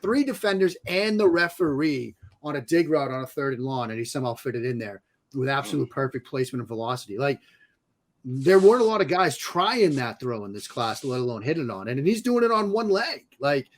3 defenders and the referee on a dig route on a 3rd and long, and he somehow fit it in there with absolute perfect placement and velocity. Like, there weren't a lot of guys trying that throw in this class, let alone hitting it on it, and he's doing it on one leg. Like,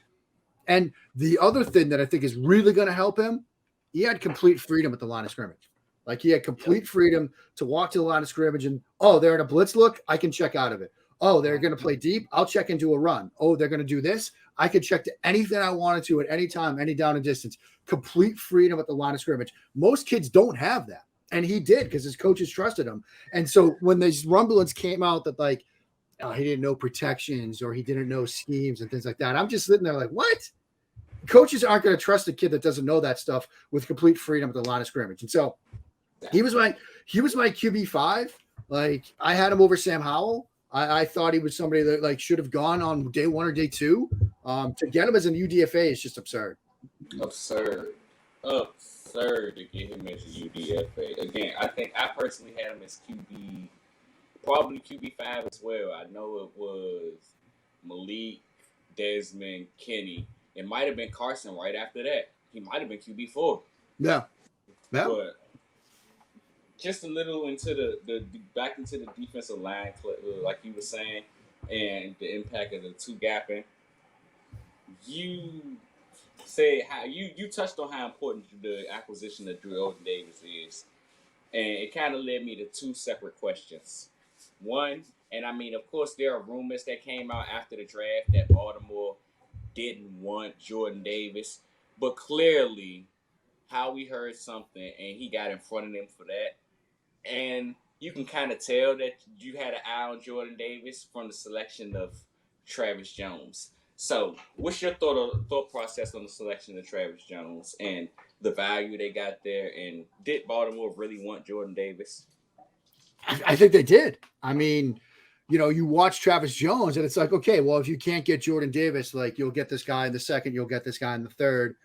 and the other thing that I think is really going to help him, he had complete freedom at the line of scrimmage. Like, he had complete freedom to walk to the line of scrimmage and, they're in a blitz look, I can check out of it. Oh, they're going to play deep, I'll check into a run. Oh, they're going to do this, I could check to anything I wanted to at any time, any down and distance. Complete freedom at the line of scrimmage. Most kids don't have that. And he did because his coaches trusted him. And so when these rumblings came out that, like, he didn't know protections or he didn't know schemes and things like that, I'm just sitting there like, what? Coaches aren't going to trust a kid that doesn't know that stuff with complete freedom at the line of scrimmage. And so he was my QB5. Like, I had him over Sam Howell. I thought he was somebody that, like, should have gone on day 1 or day 2. To get him as an UDFA is just absurd. Absurd to get him as a UDFA. Again, I think I personally had him as QB, probably QB5 as well. I know it was Malik, Desmond, Kenny. It might have been Carson right after that. He might have been QB4. Yeah. But just a little into the back into the defensive line, like you were saying, and the impact of the 2 gapping. You said how you touched on how important the acquisition of Jordan Davis is, and it kind of led me to 2 separate questions. One, and I mean, of course, there are rumors that came out after the draft that Baltimore didn't want Jordan Davis, but clearly, Howie heard something and he got in front of them for that. And you can kind of tell that you had an eye on Jordan Davis from the selection of Travis Jones. So, what's your thought process on the selection of Travis Jones and the value they got there? And did Baltimore really want Jordan Davis? I think they did. I mean, you watch Travis Jones and it's like, okay, well, if you can't get Jordan Davis, like you'll get this guy in the second, you'll get this guy in the third,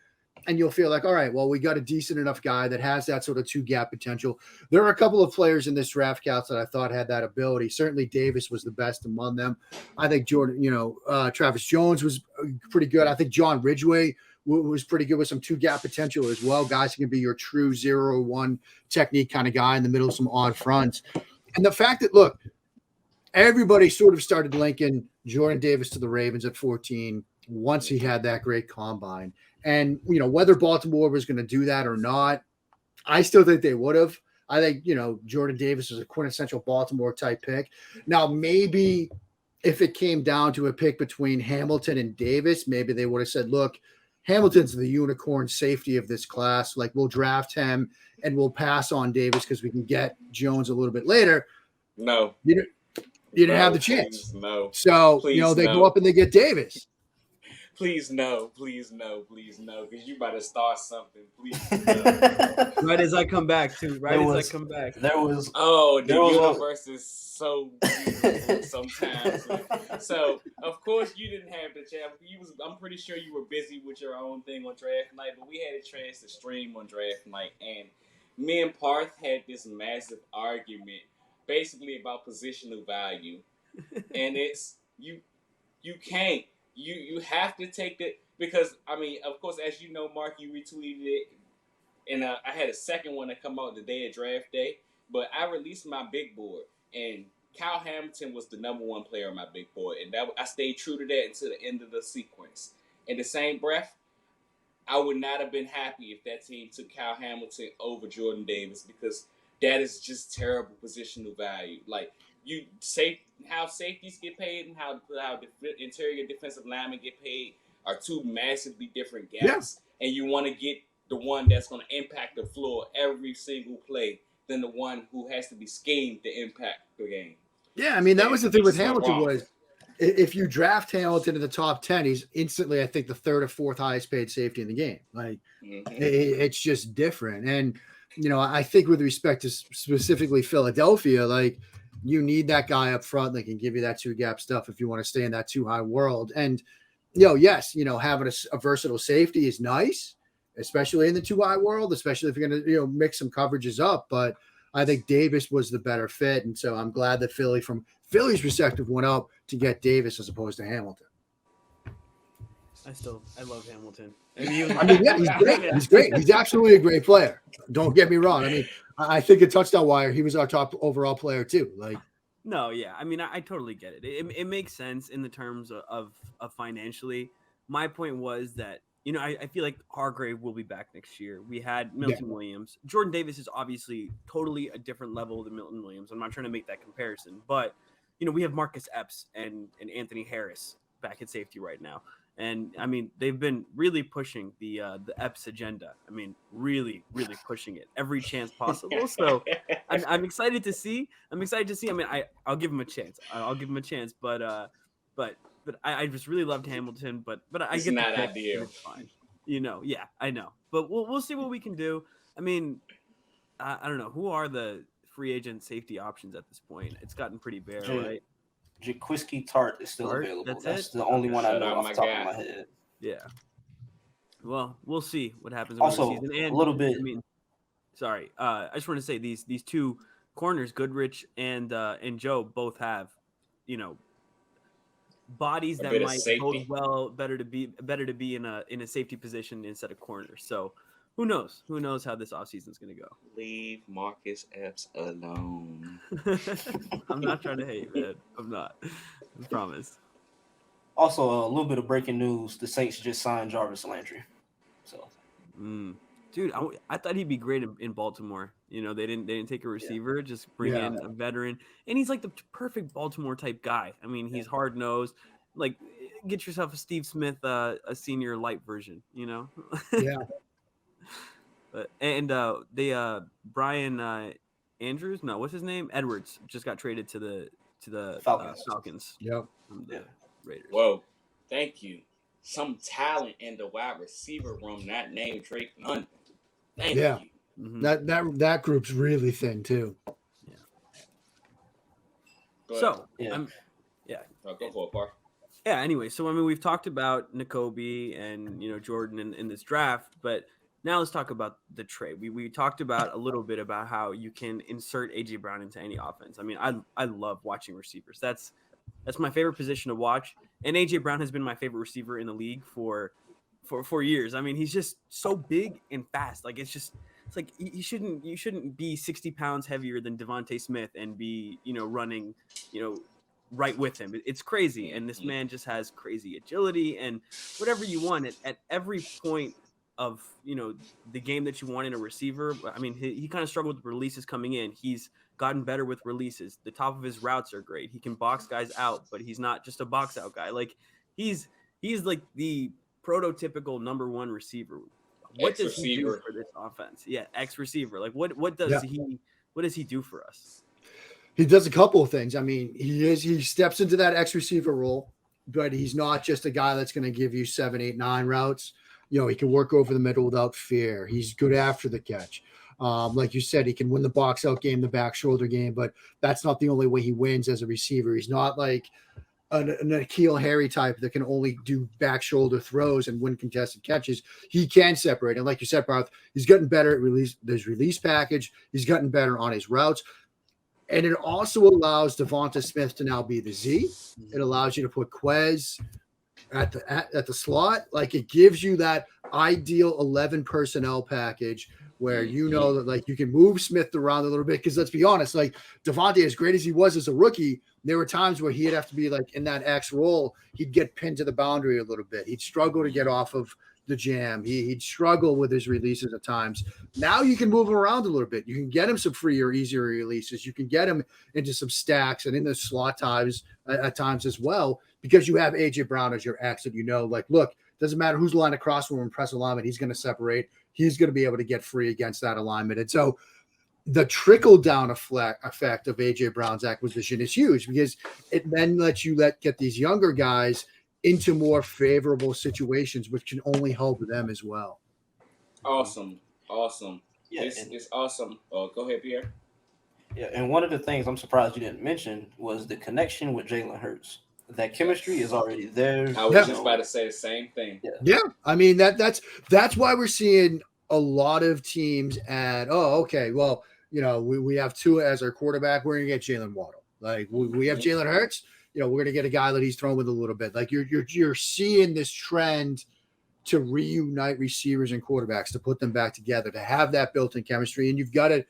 and you'll feel like, all right, well, we got a decent enough guy that has that sort of 2-gap potential. There are a couple of players in this draft count that I thought had that ability. Certainly Davis was the best among them. I think Travis Jones was pretty good. I think John Ridgeway was pretty good with some 2-gap potential as well. Guys who can be your true 0-1 technique kind of guy in the middle of some odd fronts. And the fact that, look, everybody sort of started linking Jordan Davis to the Ravens at 14 once he had that great combine. And, whether Baltimore was going to do that or not, I still think they would have. I think, Jordan Davis is a quintessential Baltimore type pick. Now, maybe if it came down to a pick between Hamilton and Davis, maybe they would have said, look, Hamilton's the unicorn safety of this class. Like, we'll draft him and we'll pass on Davis because we can get Jones a little bit later. No. You didn't have the chance. No. So, they go up and they get Davis. Please no, because you about to start something. Please no. Right as I come back, too. The universe is so beautiful sometimes. So, of course, you didn't have the chance. I'm pretty sure you were busy with your own thing on draft night, but we had a chance to stream on draft night, and me and Parth had this massive argument basically about positional value. And it's you can't. You have to take it because, I mean, of course, as you know, Mark, you retweeted it, and I had a second one to come out the day of draft day, but I released my big board, and Kyle Hamilton was the number 1 player on my big board, and I stayed true to that until the end of the sequence. In the same breath, I would not have been happy if that team took Kyle Hamilton over Jordan Davis because that is just terrible positional value. Like, how safeties get paid and how interior defensive linemen get paid are two massively different gaps. Yeah. And you want to get the one that's going to impact the floor every single play than the one who has to be schemed to impact the game. Yeah, I mean, that was the thing with Hamilton was if you draft Hamilton in the top 10, he's instantly, I think, the 3rd or 4th highest paid safety in the game. Like, it's just different. And, I think with respect to specifically Philadelphia, like, you need that guy up front that can give you that 2-gap stuff if you want to stay in that 2-high world. And, yes, having a versatile safety is nice, especially in the 2-high world, especially if you're going to, mix some coverages up. But I think Davis was the better fit. And so I'm glad that from Philly's perspective went up to get Davis as opposed to Hamilton. I love Hamilton. Yeah, he's great. He's great. He's absolutely a great player. Don't get me wrong. I mean, I think a touchdown wire, he was our top overall player too. Like, no, yeah. I mean, I totally get it. It makes sense in the terms of financially. My point was that, I feel like Hargrave will be back next year. We had Milton Williams. Jordan Davis is obviously totally a different level than Milton Williams. I'm not trying to make that comparison, but, we have Marcus Epps and Anthony Harris back at safety right now. And I mean, they've been really pushing the Epps agenda. I mean, really, really pushing it every chance possible. So I'm excited to see. I mean, I'll give him a chance. But I just really loved Hamilton. But I it's get not ideal. It's fine. Yeah, I know. But we'll see what we can do. I mean, I don't know who are the free agent safety options at this point. It's gotten pretty bare, right? Jaquiski Tart is still available. That's the only one I know off the top of my head. Yeah. Well, we'll see what happens also, the season. And a little bit. I mean, sorry. I just want to say these 2 corners, Goodrich and Joe, both have, bodies that might hold well. Better to be in a safety position instead of corner. So who knows? Who knows how this offseason is going to go? Leave Marcus Epps alone. I'm not trying to hate, man. I'm not. I promise. Also, a little bit of breaking news: the Saints just signed Jarvis Landry. So, dude, I thought he'd be great in Baltimore. They didn't take a receiver, just bring in a veteran, and he's like the perfect Baltimore type guy. I mean, he's hard nosed. Like, get yourself a Steve Smith, a senior light version. Yeah. Brian Andrews? No, what's his name? Edwards just got traded to the Falcons. Yep. From the Raiders. Whoa, thank you. Some talent in the wide receiver room not named Drake London. Thank you. Mm-hmm. That group's really thin too. Yeah. Go for it, Park. Yeah. Anyway, so I mean, we've talked about Nakobe and Jordan in this draft, but now let's talk about the trade. We talked about a little bit about how you can insert AJ Brown into any offense. I mean, I love watching receivers. That's my favorite position to watch. And AJ Brown has been my favorite receiver in the league for years. I mean, he's just so big and fast. Like it's like you shouldn't be 60 pounds heavier than Devontae Smith and be running right with him. It's crazy, and this man just has crazy agility and whatever you want at every point of the game that you want in a receiver. I mean, he kind of struggled with releases coming in. He's gotten better with releases. The top of his routes are great. He can box guys out, but he's not just a box out guy. Like he's like the prototypical number one receiver. What does he do for this offense? Yeah, X receiver. Like what does he do for us? He does a couple of things. I mean, he steps into that X receiver role, but he's not just a guy that's going to give you 7, 8, 9 routes. He can work over the middle without fear. He's good after the catch. Like you said, he can win the box out game, the back shoulder game, but that's not the only way he wins as a receiver. He's not like an N'Keal Harry type that can only do back shoulder throws and win contested catches. He can separate. And like you said, Parth, he's gotten better at release package. He's gotten better on his routes. And it also allows Devonta Smith to now be the Z. It allows you to put Quez at the slot. Like it gives you that ideal 11 personnel package where that like you can move Smith around a little bit. Because let's be honest, like Devontae, as great as he was as a rookie, there were times where he'd have to be like in that X role. He'd get pinned to the boundary a little bit. He'd struggle to get off of the jam. He'd struggle with his releases at times. Now you can move him around a little bit. You can get him some freer, easier releases. You can get him into some stacks and in the slot times at times as well, because you have AJ Brown as your X, and like, look, doesn't matter who's lined across from him, press alignment, he's going to separate. He's going to be able to get free against that alignment. And so the trickle down effect of AJ Brown's acquisition is huge, because it then lets you get these younger guys into more favorable situations, which can only help them as well. Awesome. Yeah, it's awesome. Go ahead, Pierre. Yeah, and one of the things I'm surprised you didn't mention was the connection with Jalen Hurts. That chemistry is already there. I was just about to say the same thing. Yeah. I mean, that's why we're seeing a lot of teams add, we have Tua as our quarterback. We're going to get Jalen Waddle. Like we have Jalen Hurts. We're going to get a guy that he's thrown with a little bit. Like you're seeing this trend to reunite receivers and quarterbacks, to put them back together, to have that built-in chemistry. And you've got it,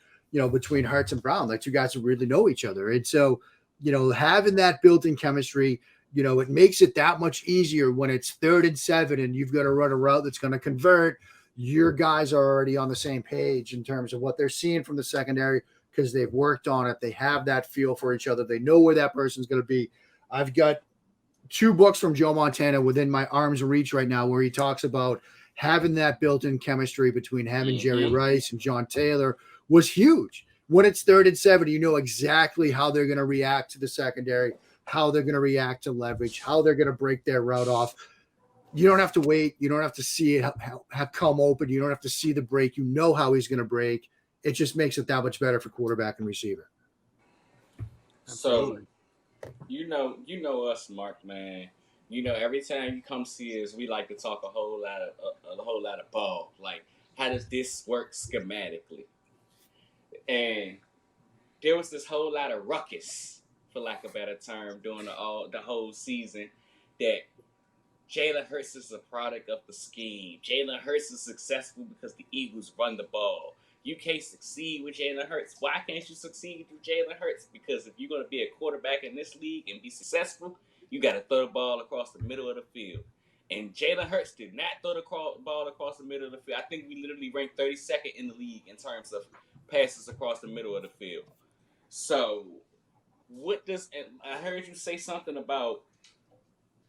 between Hurts and Brown, like two guys who really know each other. And so, having that built-in chemistry, it makes it that much easier when it's 3rd and 7 and you've got to run a route that's going to convert. Your guys are already on the same page in terms of what they're seeing from the secondary, because they've worked on it. They have that feel for each other. They know where that person's going to be. I've got 2 books from Joe Montana within my arm's reach right now, where he talks about having that built-in chemistry between him and Jerry Rice and John Taylor was huge. When it's 3rd and 7, you know exactly how they're going to react to the secondary, how they're going to react to leverage, how they're going to break their route off. You don't have to wait. You don't have to see it have come open. You don't have to see the break. You know how he's going to break. It just makes it that much better for quarterback and receiver. So, you know us, Mark, man. Every time you come see us, we like to talk a whole lot of ball. Like, how does this work schematically? And there was this whole lot of ruckus, for lack of a better term, during the whole season, that Jalen Hurts is a product of the scheme. Jalen Hurts is successful because the Eagles run the ball. You can't succeed with Jalen Hurts. Why can't you succeed with Jalen Hurts? Because if you're going to be a quarterback in this league and be successful, you got to throw the ball across the middle of the field. And Jalen Hurts did not throw the ball across the middle of the field. I think we literally ranked 32nd in the league in terms of passes across the middle of the field. So, I heard you say something about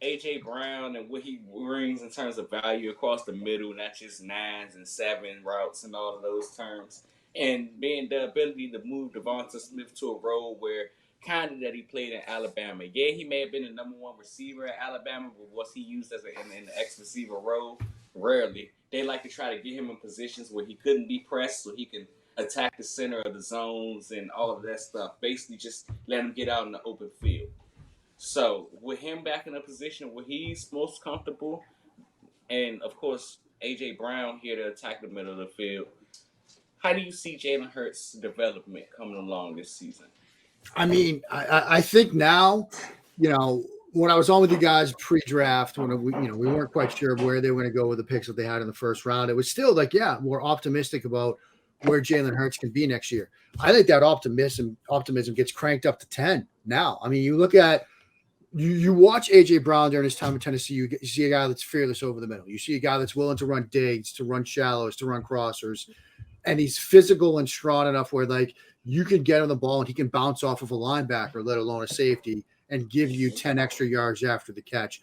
AJ Brown and what he brings in terms of value across the middle, not just 9s and 7 routes and all of those terms. and being the ability to move Devonta Smith to a role where kind of that he played in Alabama. Yeah, he may have been the number one receiver at Alabama, but was he used as in the X receiver role? Rarely. They like to try to get him in positions where he couldn't be pressed, so he can attack the center of the zones and all of that stuff. Basically, just let him get out in the open field. So with him back in a position where he's most comfortable, and of course AJ Brown here to attack the middle of the field, how do you see Jalen Hurts' development coming along this season? I mean, I think now, when I was on with you guys pre-draft, when we weren't quite sure where they were going to go with the picks that they had in the first round, it was still like, we're optimistic about where Jalen Hurts can be next year. I think that optimism gets cranked up to 10 now. I mean, you look at you watch AJ Brown during his time in Tennessee, you see a guy that's fearless over the middle. You see a guy that's willing to run digs, to run shallows, to run crossers, and he's physical and strong enough where like you can get him the ball and he can bounce off of a linebacker, let alone a safety, and give you 10 extra yards after the catch.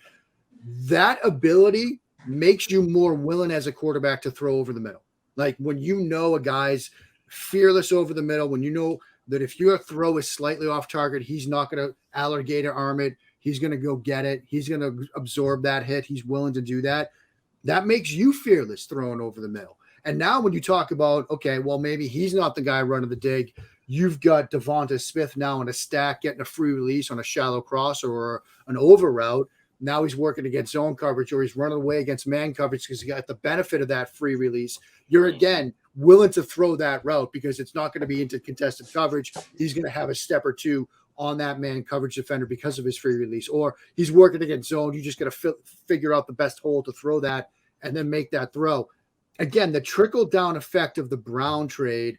That ability makes you more willing as a quarterback to throw over the middle. Like when you know a guy's fearless over the middle, when you know that if your throw is slightly off target, he's not going to alligator arm it. He's going to go get it. He's going to absorb that hit. He's willing to do that. That makes you fearless throwing over the middle. And now when you talk about, okay, well, maybe he's not the guy running the dig. You've got Devonta Smith now in a stack getting a free release on a shallow cross or an over route. Now he's working against zone coverage or he's running away against man coverage because he got the benefit of that free release. You're, again, willing to throw that route because it's not going to be into contested coverage. He's going to have a step or two on that man coverage defender because of his free release. Or he's working against zone. You just got to figure out the best hole to throw that and then make that throw. Again, the trickle-down effect of the Brown trade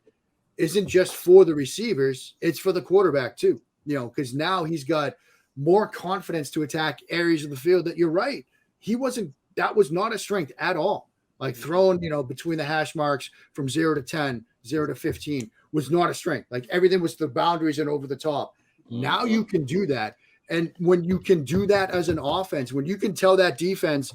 isn't just for the receivers. It's for the quarterback too, because now he's got more confidence to attack areas of the field that you're right. That was not a strength at all. Like throwing, between the hash marks from 0 to 10, 0 to 15 was not a strength. Like everything was the boundaries and over the top. Now you can do that. And when you can do that as an offense, when you can tell that defense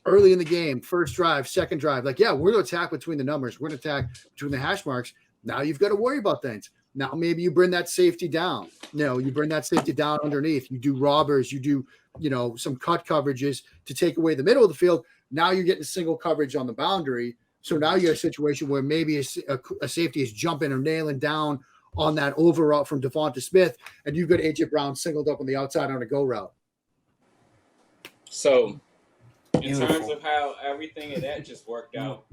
early in the game, first drive, second drive, like, we're going to attack between the numbers. We're going to attack between the hash marks. Now you've got to worry about things. Now maybe you bring that safety down. You bring that safety down underneath. You do robbers. You do, some cut coverages to take away the middle of the field. Now you're getting single coverage on the boundary. So now you have a situation where maybe a safety is jumping or nailing down on that over route from Devonta Smith, and you've got AJ Brown singled up on the outside on a go route. So in terms of how everything of that just worked out,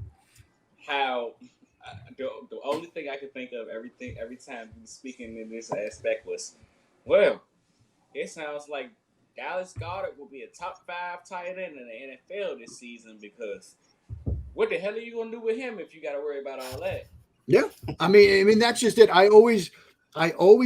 how the only thing I could think of every time you speaking in this aspect was, well, it sounds like Dallas Goedert will be a top 5 tight end in the NFL this season because what the hell are you gonna do with him if you got to worry about all that? Yeah, I mean that's just it. I always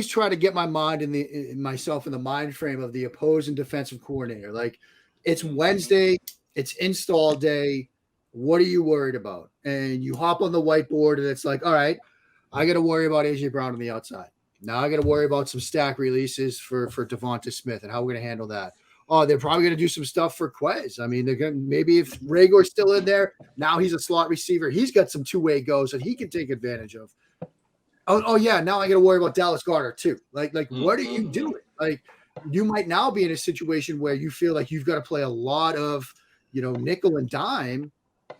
try to get my mind in myself in the mind frame of the opposing defensive coordinator. Like it's Wednesday, it's install day. What are you worried about? And you hop on the whiteboard and it's like, all right, I got to worry about AJ Brown on the outside. Now I got to worry about some stack releases for Devonta Smith and how we're going to handle that. Oh, they're probably going to do some stuff for Quez. I mean, they're going to maybe if Rager's still in there, now he's a slot receiver. He's got some two-way goes that he can take advantage of. Oh yeah, now I got to worry about Dallas Goedert too. Like what are you doing? Like you might now be in a situation where you feel like you've got to play a lot of, nickel and dime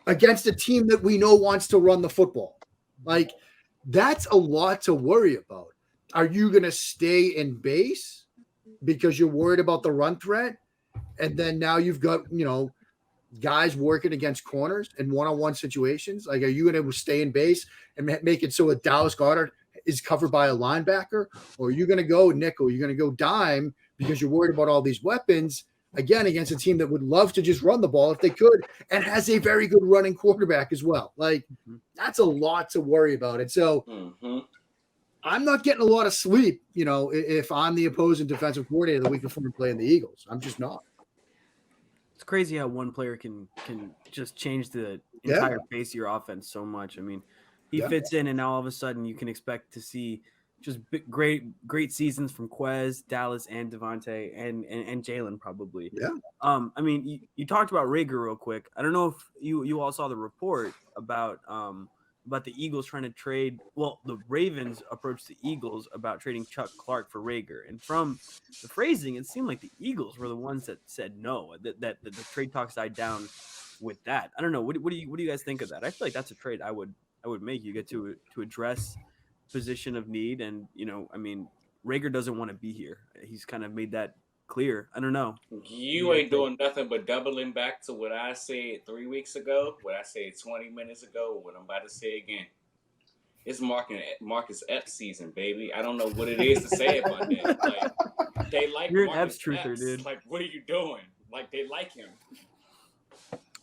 against a team that we know wants to run the football. Like that's a lot to worry about. Are you going to stay in base because you're worried about the run threat? And then now you've got, guys working against corners in one-on-one situations. Like, are you going to stay in base and make it so that Dallas Goedert is covered by a linebacker? Or are you going to go nickel? You're going to go dime because you're worried about all these weapons, again, against a team that would love to just run the ball if they could and has a very good running quarterback as well. Like, that's a lot to worry about. And so I'm not getting a lot of sleep, if I'm the opposing defensive coordinator the week before I'm playing the Eagles. I'm just not. It's crazy how one player can just change the entire face of your offense so much. I mean, he fits in, and now all of a sudden you can expect to see just great seasons from Quez, Dallas, and Devontae, and Jalen probably. Yeah. I mean, you talked about Rager real quick. I don't know if you all saw the report about about the Eagles trying to trade. Well, the Ravens approached the Eagles about trading Chuck Clark for Rager, and from the phrasing, it seemed like the Eagles were the ones that said no. That the trade talks died down with that. I don't know. What do you guys think of that? I feel like that's a trade I would make. You get to address position of need, and I mean, Rager doesn't want to be here. He's kind of made that clear. I don't know. You ain't doing nothing but doubling back to what I said 3 weeks ago, what I said 20 minutes ago, what I'm about to say again. It's Marcus Epps season, baby. I don't know what it is to say about that. Like, they like You're Marcus an Epps truther, Epps. Dude. Like, what are you doing? Like, they like him.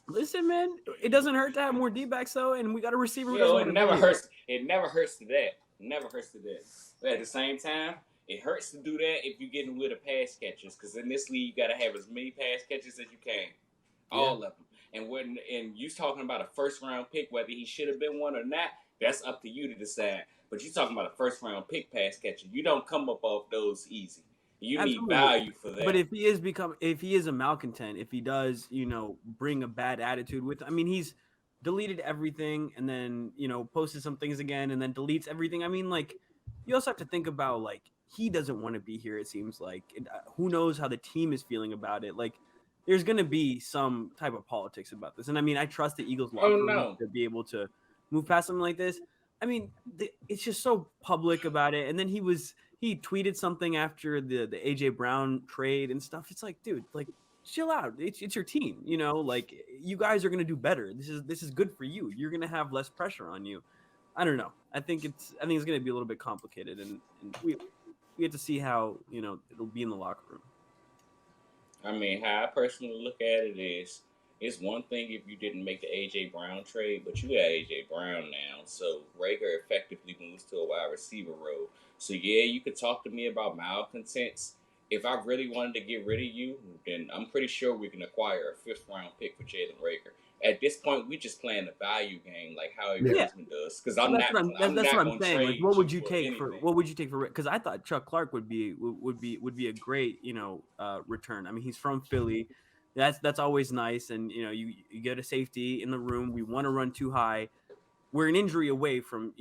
Listen, man, it doesn't hurt to have more D-backs, though, and we got a receiver. It never hurts. It never hurts to that. Never hurts to that. But at the same time, it hurts to do that if you're getting rid of pass catchers, because in this league, you got to have as many pass catchers as you can. All of them. And you talking about a first-round pick, whether he should have been one or not, that's up to you to decide. But you're talking about a first-round pick pass catcher. You don't come up off those easy. You Absolutely. Need value for that. But if he is a malcontent, if he does, bring a bad attitude with, I mean, he's deleted everything and then, posted some things again and then deletes everything. I mean, like, you also have to think about, like, he doesn't want to be here, it seems like. Who knows how the team is feeling about it? Like, there's going to be some type of politics about this. And, I mean, I trust the Eagles locker room to be able to move past something like this. I mean, it's just so public about it. And then he tweeted something after the AJ Brown trade and stuff. It's like, dude, like, chill out. It's your team, like, you guys are going to do better. This is good for you. You're going to have less pressure on you. I don't know. I think it's going to be a little bit complicated, and we have to see how, it'll be in the locker room. I mean, how I personally look at it is, it's one thing if you didn't make the A.J. Brown trade, but you got A.J. Brown now, so Rager effectively moves to a wide receiver role. So, yeah, you could talk to me about malcontents. If I really wanted to get rid of you, then I'm pretty sure we can acquire a 5th-round pick for Jalen Rager. At this point, we just playing the value game, like how Roseman does. Because I'm not what I'm saying. Like, what would you take for? What would you take for? Because I thought Chuck Clark would be a great return. I mean, he's from Philly. That's always nice, and you get a safety in the room. We want to run too high. We're an injury away from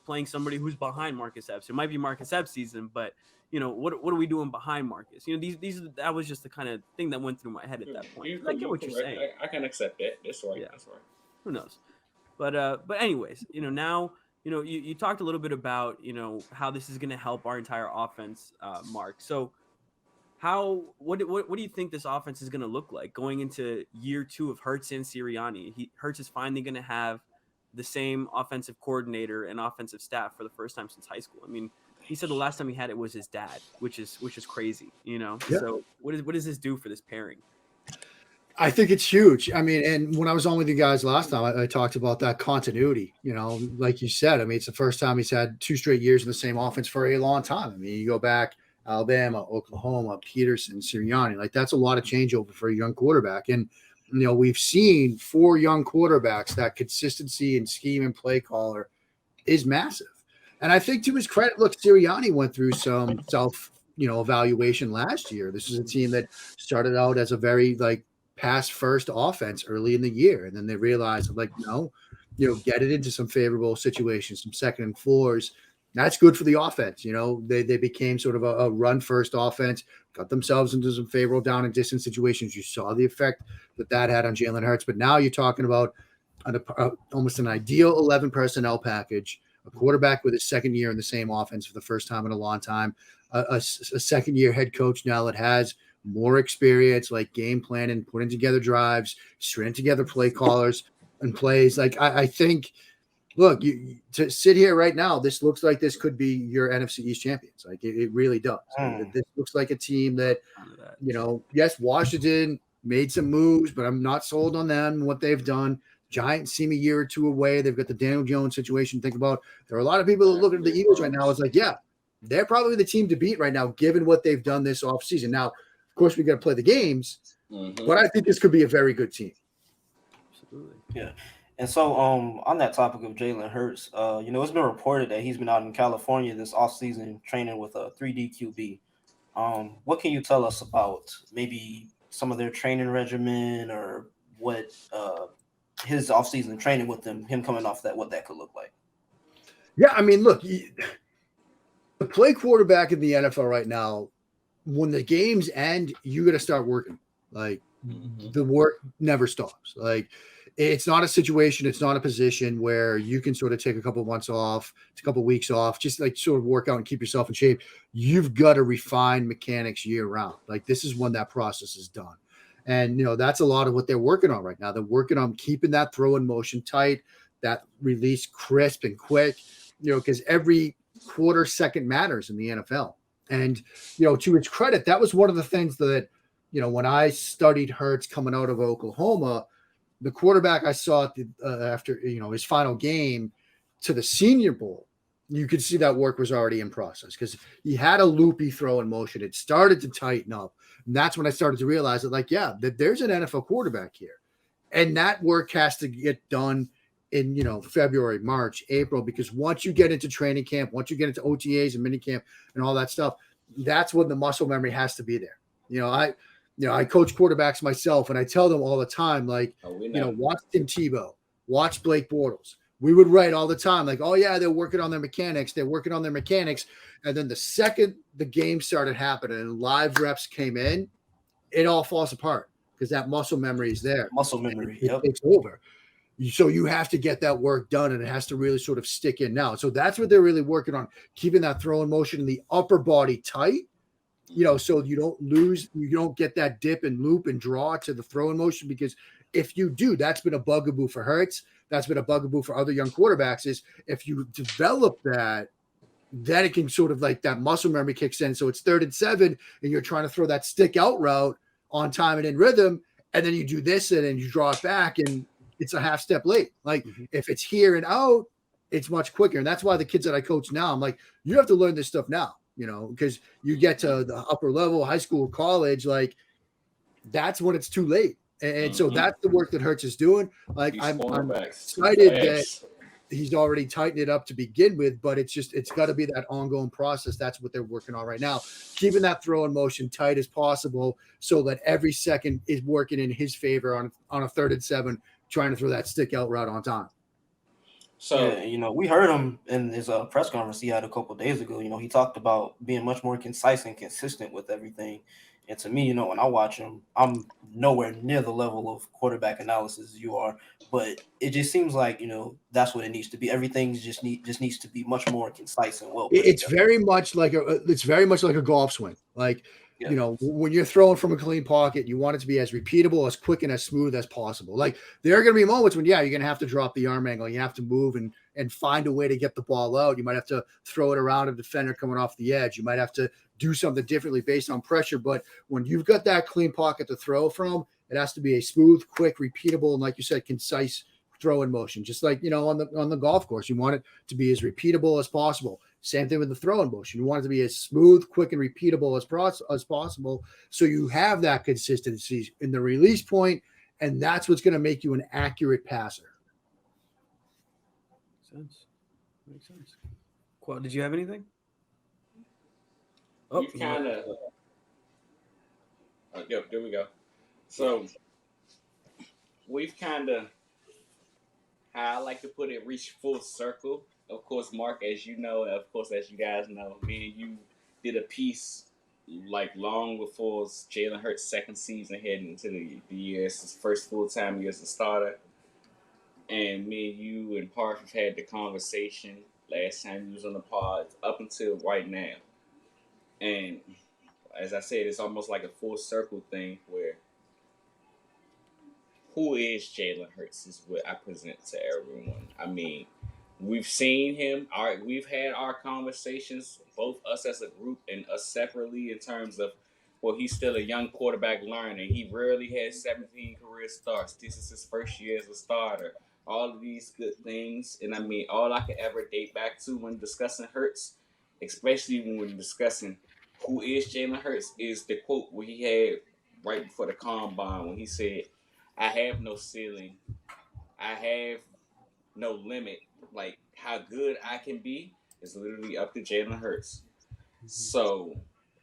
playing somebody who's behind Marcus Epps. It might be Marcus Epps' season, but what are we doing behind Marcus? That was just the kind of thing that went through my head at that point. I get what you're saying. I can accept that. That's right. Yeah. That's right. Who knows? But anyways, now you talked a little bit about how this is going to help our entire offense, Mark. So what do you think this offense is going to look like going into year 2 of Hurts and Sirianni? Hurts is finally going to have the same offensive coordinator and offensive staff for the first time since high school. I mean, he said the last time he had it was his dad, which is crazy, Yeah. So what does this do for this pairing? I think it's huge. I mean, and when I was on with you guys last time, I talked about that continuity. Like you said, I mean, it's the first time he's had 2 straight years in the same offense for a long time. I mean, you go back Alabama, Oklahoma, Peterson, Sirianni, like that's a lot of changeover for a young quarterback. And we've seen 4 young quarterbacks, that consistency in scheme and play caller is massive. And I think to his credit, look, Sirianni went through some self, evaluation last year. This is a team that started out as a very pass first offense early in the year. And then they realized no, get it into some favorable situations, some 2nd and 4s. That's good for the offense. They became sort of a run first offense, got themselves into some favorable down and distance situations. You saw the effect that had on Jalen Hurts. But now you're talking about almost an ideal 11 personnel package, a quarterback with his 2nd year in the same offense for the first time in a long time, a 2nd year head coach now that has more experience, like game planning, putting together drives, stringing together play callers and plays. I think, look, to sit here right now, this looks like this could be your NFC East champions. It really does. This looks like a team that, yes, Washington made some moves, but I'm not sold on them and what they've done. Giants seem a year or 2 away. They've got the Daniel Jones situation to think about. There are a lot of people that look at the Eagles right now. It's like, yeah, they're probably the team to beat right now, given what they've done this offseason. Now, of course, we got to play the games, but I think this could be a very good team. Absolutely. Yeah. And so on that topic of Jalen Hurts, it's been reported that he's been out in California this offseason training with a 3D QB. What can you tell us about maybe some of their training regimen or what his offseason training with him coming off that, what that could look like. Yeah, I mean, look, to play quarterback in the NFL right now, when the games end, you got to start working. Like the work never stops. Like it's not a situation, it's not a position where you can sort of take a couple of months off, a couple of weeks off, just like sort of work out and keep yourself in shape. You've got to refine mechanics year round. Like this is when that process is done. And that's a lot of what they're working on right now. They're working on keeping that throw in motion tight, that release crisp and quick, because every quarter second matters in the NFL. And, to its credit, that was one of the things that, when I studied Hurts coming out of Oklahoma, the quarterback I saw after, his final game to the Senior Bowl, you could see that work was already in process because he had a loopy throw in motion. It started to tighten up. And that's when I started to realize that, that there's an NFL quarterback here. And that work has to get done in, February, March, April, because once you get into training camp, once you get into OTAs and minicamp and all that stuff, that's when the muscle memory has to be there. I coach quarterbacks myself, and I tell them all the time, like, watch Tim Tebow, watch Blake Bortles. We would write all the time, like, oh, yeah, they're working on their mechanics. And then the second the game started happening and live reps came in, it all falls apart because that muscle memory is there. Muscle memory, it takes over. So you have to get that work done, and it has to really sort of stick in now. So that's what they're really working on, keeping that throw in motion in the upper body tight, so you don't get that dip and loop and draw to the throw in motion, because if you do, that's been a bugaboo for Hurts. That's been a bugaboo for other young quarterbacks, is if you develop that, then it can sort of like that muscle memory kicks in. So it's 3rd and 7 and you're trying to throw that stick out route on time and in rhythm. And then you do this and then you draw it back and it's a half step late. Like if it's here and out, it's much quicker. And that's why the kids that I coach now, I'm like, you have to learn this stuff now, because you get to the upper level, high school, college, like that's when it's too late. And so that's the work that Hurts is doing. Like I'm excited that he's already tightened it up to begin with, but it's got to be that ongoing process. That's what they're working on right now, keeping that throw in motion tight as possible so that every second is working in his favor on a 3rd and 7, trying to throw that stick out route on time. So, we heard him in his press conference he had a couple of days ago. He talked about being much more concise and consistent with everything. And to me, when I watch him, I'm nowhere near the level of quarterback analysis you are, but it just seems like, that's what it needs to be. Everything just needs to be much more concise and well. It's very much like a golf swing. Like, when you're throwing from a clean pocket, you want it to be as repeatable, as quick, and as smooth as possible. Like there are going to be moments when, you're going to have to drop the arm angle. You have to move and find a way to get the ball out. You might have to throw it around a defender coming off the edge. You might have to do something differently based on pressure. But when you've got that clean pocket to throw from, it has to be a smooth, quick, repeatable, and like you said, concise throw in motion. Just like, on the golf course, you want it to be as repeatable as possible. Same thing with the throw in motion. You want it to be as smooth, quick, and repeatable as possible. So you have that consistency in the release point, and that's what's going to make you an accurate passer. Makes sense. Quad, did you have anything? Oh, kind of. Yep, there we go. So we've kind of, how I like to put it, reached full circle. Of course, Mark, as you know, of course, as you guys know, me and you did a piece like long before Jalen Hurts' second season heading into the year. It's his first full-time year as a starter. And me and you and Parth have had the conversation last time he was on the pod up until right now. And as I said, it's almost like a full circle thing where who is Jalen Hurts is what I present to everyone. I mean, we've seen him. We've had our conversations, both us as a group and us separately, in terms of, well, he's still a young quarterback learning. He rarely had 17 career starts. This is his first year as a starter. All of these good things. And I mean, all I could ever date back to when discussing Hurts, especially when we're discussing who is Jalen Hurts, is the quote where he had right before the combine when he said, I have no ceiling. I have no limit. Like, how good I can be is literally up to Jalen Hurts. So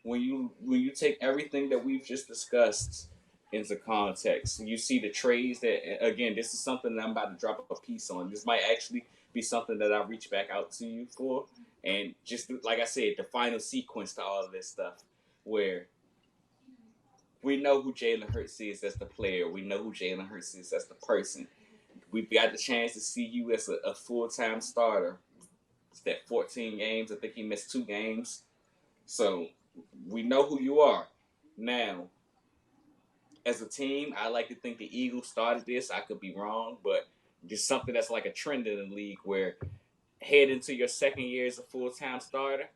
when you take everything that we've just discussed into context. You see the trades that, again, this is something that I'm about to drop a piece on. This might actually be something that I reach back out to you for. And just like I said, the final sequence to all of this stuff, where we know who Jalen Hurts is as the player. We know who Jalen Hurts is as the person. We've got the chance to see you as a full-time starter. It's that 14 games. I think he missed 2 games. So we know who you are. Now, as a team, I like to think the Eagles started this. I could be wrong, but just something that's like a trend in the league where head into your second year as a full-time starter,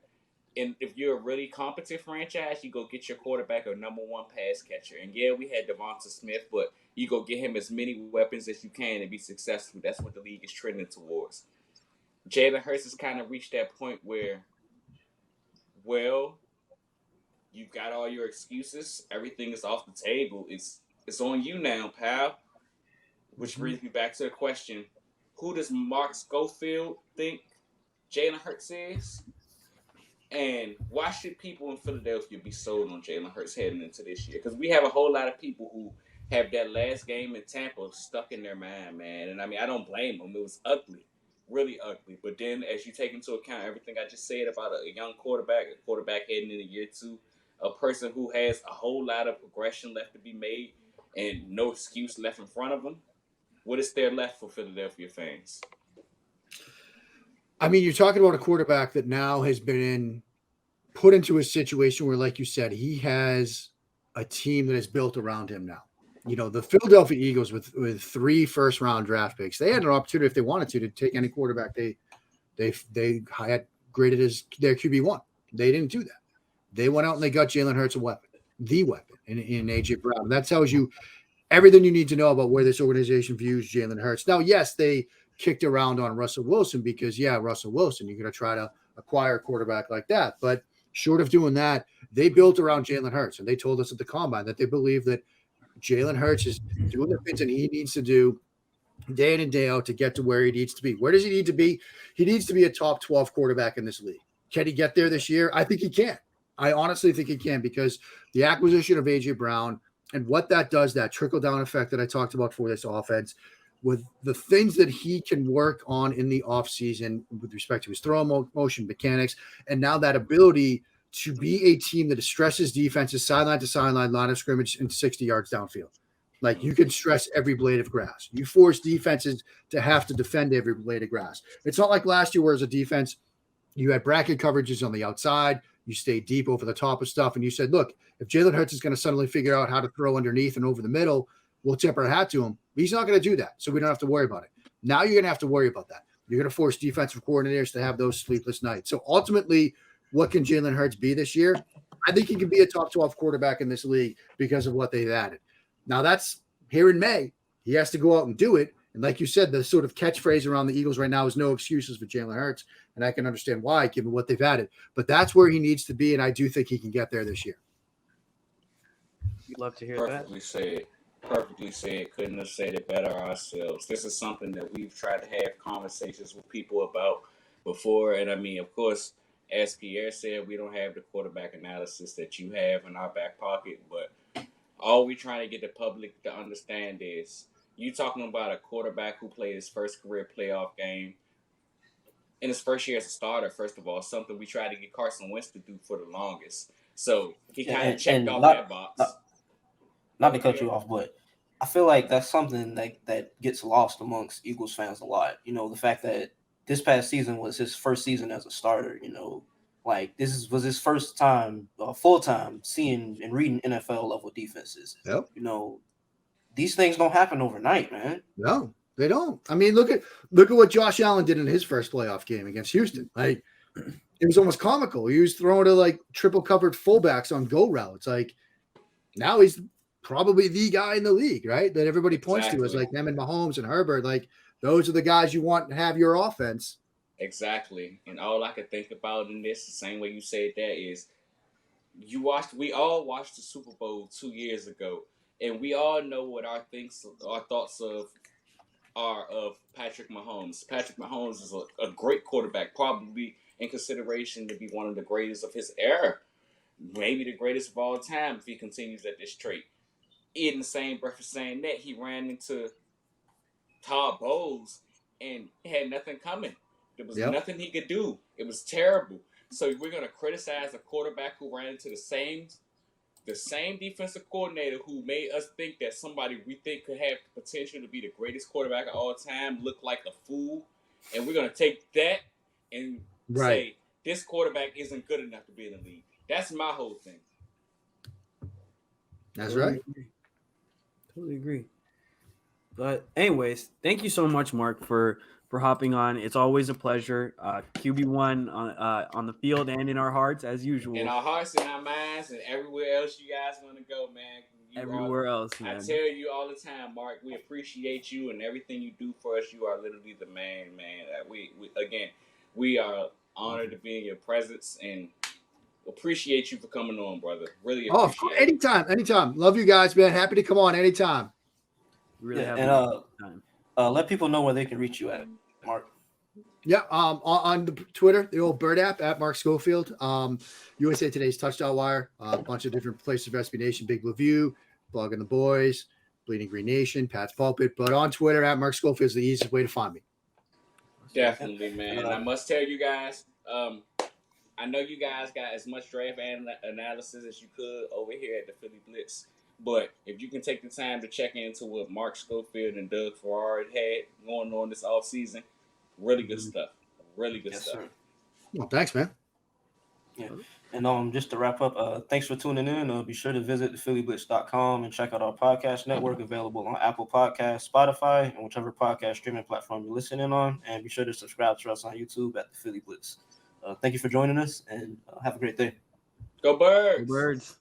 and if you're a really competent franchise, you go get your quarterback a number 1 pass catcher. And yeah, we had Devonta Smith, but you go get him as many weapons as you can and be successful. That's what the league is trending towards. Jalen Hurts has kind of reached that point where, well, you've got all your excuses. Everything is off the table. It's on you now, pal. Which brings me back to the question: who does Mark Schofield think Jalen Hurts is? And why should people in Philadelphia be sold on Jalen Hurts heading into this year? Because we have a whole lot of people who have that last game in Tampa stuck in their mind, man. And I mean, I don't blame them. It was ugly, really ugly. But then as you take into account everything I just said about a young quarterback, a quarterback heading into year 2, a person who has a whole lot of progression left to be made and no excuse left in front of them, what is there left for Philadelphia fans? I mean, you're talking about a quarterback that now has been put into a situation where, like you said, he has a team that is built around him now. You know, the Philadelphia Eagles with 3 first-round draft picks, they had an opportunity if they wanted to take any quarterback they had graded as their QB1. They didn't do that. They went out and they got Jalen Hurts the weapon in A.J. Brown. That tells you everything you need to know about where this organization views Jalen Hurts. Now, yes, they kicked around on Russell Wilson because, Russell Wilson, you're going to try to acquire a quarterback like that. But short of doing that, they built around Jalen Hurts. And they told us at the Combine that they believe that Jalen Hurts is doing the things that he needs to do day in and day out to get to where he needs to be. Where does he need to be? He needs to be a top 12 quarterback in this league. Can he get there this year? I think he can. I honestly think he can, because the acquisition of A.J. Brown and what that does, that trickle-down effect that I talked about for this offense, with the things that he can work on in the offseason with respect to his throw motion mechanics, and now that ability to be a team that stresses defenses sideline to sideline, line of scrimmage, and 60 yards downfield. Like, you can stress every blade of grass. You force defenses to have to defend every blade of grass. It's not like last year where as a defense, you had bracket coverages on the outside, you stayed deep over the top of stuff, and you said, look, if Jalen Hurts is going to suddenly figure out how to throw underneath and over the middle, we'll tip our hat to him. He's not going to do that, so we don't have to worry about it. Now you're going to have to worry about that. You're going to force defensive coordinators to have those sleepless nights. So ultimately, what can Jalen Hurts be this year? I think he can be a top 12 quarterback in this league because of what they've added. Now, that's here in May. He has to go out and do it. And like you said, the sort of catchphrase around the Eagles right now is no excuses for Jalen Hurts. And I can understand why, given what they've added. But that's where he needs to be, and I do think he can get there this year. You'd love to hear Perfectly said. Perfectly said. Couldn't have said it better ourselves. This is something that we've tried to have conversations with people about before. And I mean, of course, as Pierre said, we don't have the quarterback analysis that you have in our back pocket. But all we're trying to get the public to understand is you talking about a quarterback who played his first career playoff game in his first year as a starter, first of all, something we tried to get Carson Wentz to do for the longest. So he kind of checked off that box. Not to cut you off, but I feel like that's something that gets lost amongst Eagles fans a lot. You know, the fact that this past season was his first season as a starter, you know, like was his first time, full time, seeing and reading NFL level defenses. Yep. You know, these things don't happen overnight, man. No, they don't. I mean, look at what Josh Allen did in his first playoff game against Houston. Like, it was almost comical. He was throwing to like triple covered fullbacks on go routes. Like, now he's probably the guy in the league, right? That everybody points to as like them and Mahomes and Herbert. Like, those are the guys you want to have your offense. Exactly. And all I could think about in this, the same way you said that, is we all watched the Super Bowl 2 years ago, and we all know what our thoughts are of Patrick Mahomes. Patrick Mahomes is a great quarterback, probably in consideration to be one of the greatest of his era, maybe the greatest of all time if he continues at this trait. in the same breath of saying that, he ran into Todd Bowles and had nothing coming. There was nothing he could do. It was terrible. So we're going to criticize a quarterback who ran into the same defensive coordinator who made us think that somebody we think could have the potential to be the greatest quarterback of all time look like a fool. And we're going to take that and say this quarterback isn't good enough to be in the league. That's my whole thing. That's right. Totally agree. But anyways, thank you so much, Mark, for hopping on. It's always a pleasure. QB1 on the field and in our hearts, as usual. In our hearts, in our minds, and everywhere else you guys want to go, man. Everywhere else, man. I tell you all the time, Mark, we appreciate you and everything you do for us. You are literally the man. We are honored to be in your presence and appreciate you for coming on, brother. Really appreciate it. Anytime. Love you guys, man. Happy to come on anytime. Really have time. Let people know where they can reach you at, Mark. Yeah, on the Twitter, the old Bird app at Mark Schofield. USA Today's Touchdown Wire, a bunch of different places of SB Nation, Big Blue View, Blogging the Boys, Bleeding Green Nation, Pat's Pulpit. But on Twitter at Mark Schofield is the easiest way to find me. Definitely, man. And I must tell you guys, I know you guys got as much draft analysis as you could over here at the Philly Blitz. But if you can take the time to check into what Mark Schofield and Doug Farrar had going on this offseason, really good stuff. Really good stuff. Sir. Well, thanks, man. Yeah. And just to wrap up, thanks for tuning in. Be sure to visit thephillyblitz.com and check out our podcast network available on Apple Podcasts, Spotify, and whichever podcast streaming platform you're listening on. And be sure to subscribe to us on YouTube at the Philly Blitz. Thank you for joining us, and have a great day. Go Birds! Go Birds!